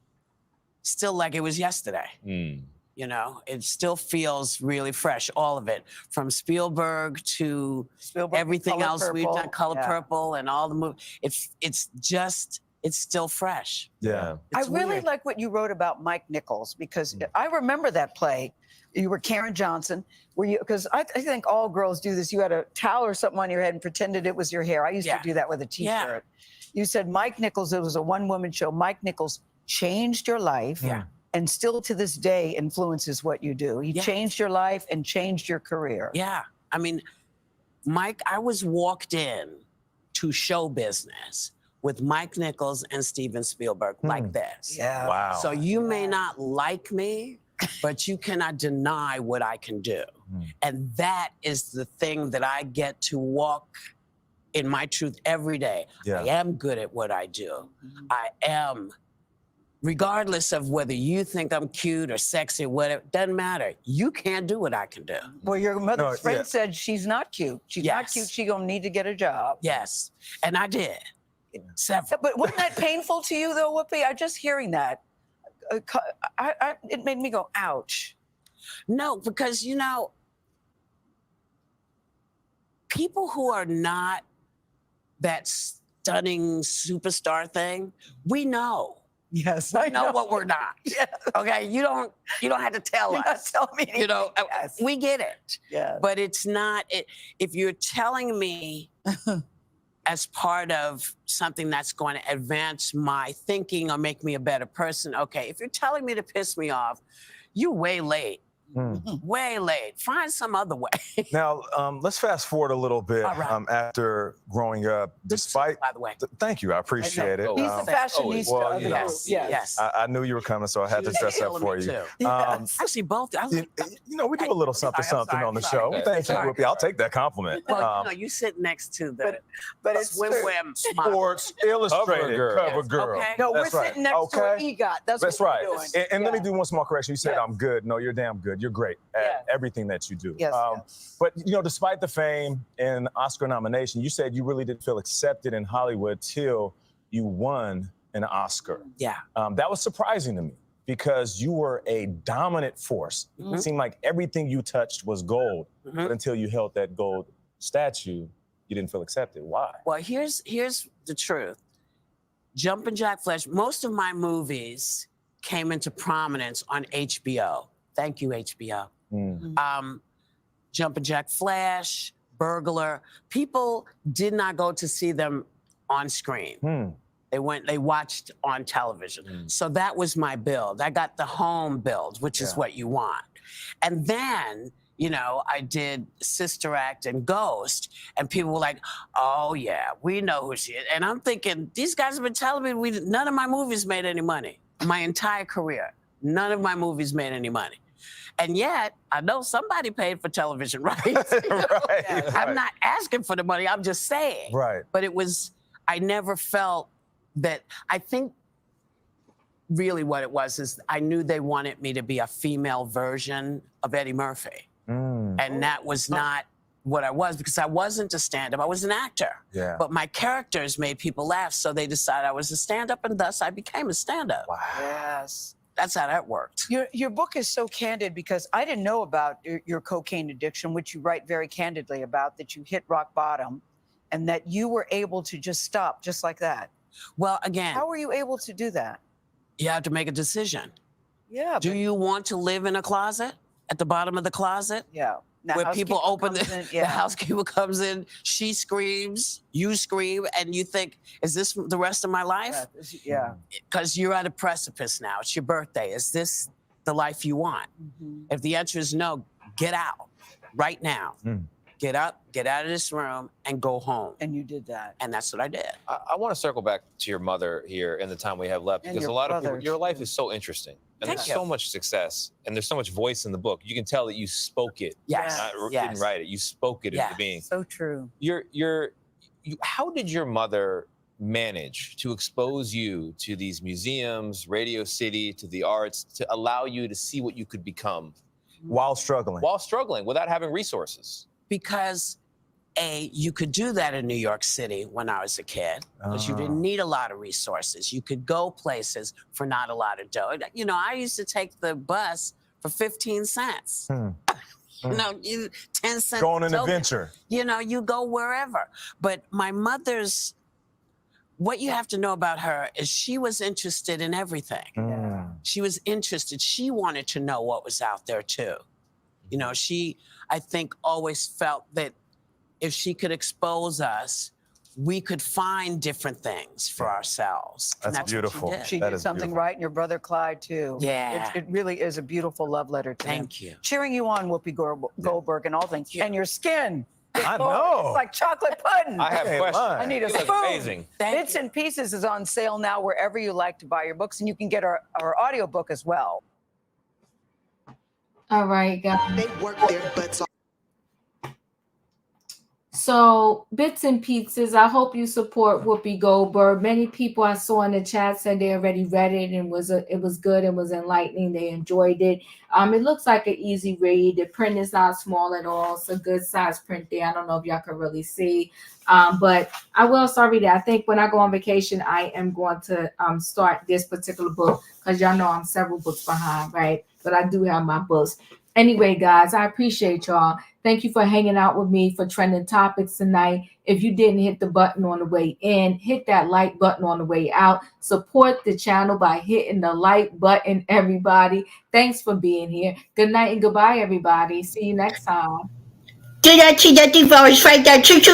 still like it was yesterday. It still feels really fresh, all of it, from Spielberg to everything else we've done, Color Purple and all the movies. It's still fresh. Yeah. I really like what you wrote about Mike Nichols, because I remember that play. You were Karen Johnson. Because I think all girls do this. You had a towel or something on your head and pretended it was your hair. I used to do that with a T-shirt. Yeah. You said Mike Nichols, it was a one-woman show. Mike Nichols changed your life and still to this day influences what you do. He changed your life and changed your career. Yeah. I mean, Mike, I was walked in to show business with Mike Nichols and Steven Spielberg like this. Yeah. Wow. So you may not like me, but you cannot deny what I can do. And that is the thing that I get to walk in my truth every day. Yeah. I am good at what I do. I am, regardless of whether you think I'm cute or sexy or whatever, doesn't matter. You can't do what I can do. Well, your mother's friend said she's not cute. She's not cute. She's going to need to get a job. Yes. And I did. Several. But wasn't that painful to you, though, Whoopi? I just hearing that. It made me go, ouch. No, because, people who are not that stunning superstar thing, we know. Yes, I know what we're not. Yeah. Okay, you don't have to tell You're us. not telling me anything. We get it. Yeah. But it's not. If you're telling me as part of something that's going to advance my thinking or make me a better person, okay. If you're telling me to piss me off, you're way late. Way late. Find some other way. Now, let's fast forward a little bit. After growing up, despite, by the way, thank you, I appreciate it. He's the fashionista. Well, yes. I knew you were coming, so I had to dress up for you. Actually, both. We do a little something on the show. Okay. Thank you, Whoopi. I'll take that compliment. Well, you sit next to the swimwear Sports Illustrated cover girl. Okay. No, we're sitting next to an EGOT. That's what right. we're doing. And let me do one small correction. You said I'm good. No, you're damn good. You're great at everything that you do. Yes, But, despite the fame and Oscar nomination, you said you really didn't feel accepted in Hollywood till you won an Oscar. Yeah. That was surprising to me because you were a dominant force. It seemed like everything you touched was gold. But until you held that gold statue, you didn't feel accepted. Why? Well, here's the truth. Jumpin' Jack Flash, most of my movies came into prominence on HBO. Thank you, HBO. Jumpin' Jack Flash, Burglar. People did not go to see them on screen. They watched on television. So that was my build. I got the home build, which is what you want. And then, I did Sister Act and Ghost, and people were like, oh yeah, we know who she is. And I'm thinking, these guys have been telling me none of my movies made any money. My entire career, none of my movies made any money. And yet, I know somebody paid for television rights. I'm not asking for the money, I'm just saying. Right. But I never felt that. I think really what it was is I knew they wanted me to be a female version of Eddie Murphy. And that was not what I was, because I wasn't a stand-up, I was an actor. Yeah. But my characters made people laugh, so they decided I was a stand-up, and thus I became a stand-up. Wow. Yes. That's how that worked. Your book is so candid because I didn't know about your cocaine addiction, which you write very candidly about, that you hit rock bottom and that you were able to just stop just like that. Well, again, how were you able to do that? You have to make a decision. Yeah. Do you want to live in a closet, at the bottom of the closet? Yeah. Where people open the yeah. housekeeper comes in, she screams, you scream, and you think, is this the rest of my life? Yeah. Because you're at a precipice now. It's your birthday. Is this the life you want? If the answer is no, get out right now. Get up, get out of this room, and go home. And you did that. And that's what I did. I want to circle back to your mother here in the time we have left, And because a your lot of people, brothers. your life is so interesting. And Thank there's you. so much success, and there's so much voice in the book. You can tell that you spoke it. Yes. Didn't write it. You spoke it into being. So true. How did your mother manage to expose you to these museums, Radio City, to the arts, to allow you to see what you could become? While struggling. While struggling, without having resources. Because you could do that in New York City when I was a kid, because you didn't need a lot of resources. You could go places for not a lot of dough. You know, I used to take the bus for 15 cents. You know, 10 cents. Go on an token. adventure. You know, you go wherever. But my mother's, what you have to know about her is she was interested in everything. She was interested. She wanted to know what was out there too. You know, she, I think, always felt that if she could expose us, we could find different things for ourselves. And That's beautiful. What She did something right, and your brother Clyde too. Yeah. It really is a beautiful love letter to him. Thank you. Cheering you on, Whoopi Goldberg, and all things. And your skin. I know. It's like chocolate pudding. I have questions. I need a You look spoon. amazing. Bits and Pieces is on sale now wherever you like to buy your books, and you can get our audiobook as well. All right, guys. They work their butts off. So, Bits and Pieces, I hope you support Whoopi Goldberg. Many people I saw in the chat said they already read it and it was good and was enlightening. They enjoyed it. It looks like an easy read. The print is not small at all. It's a good size print there. I don't know if y'all can really see. But I will sorry that I think when I go on vacation, I am going to start this particular book, because y'all know I'm several books behind, right? But I do have my books. Anyway, guys, I appreciate y'all. Thank you for hanging out with me for Trending Topics tonight. If you didn't hit the button on the way in, hit that like button on the way out. Support the channel by hitting the like button, everybody. Thanks for being here. Good night and goodbye, everybody. See you next time. Do that, see that device right there. Choo-choo.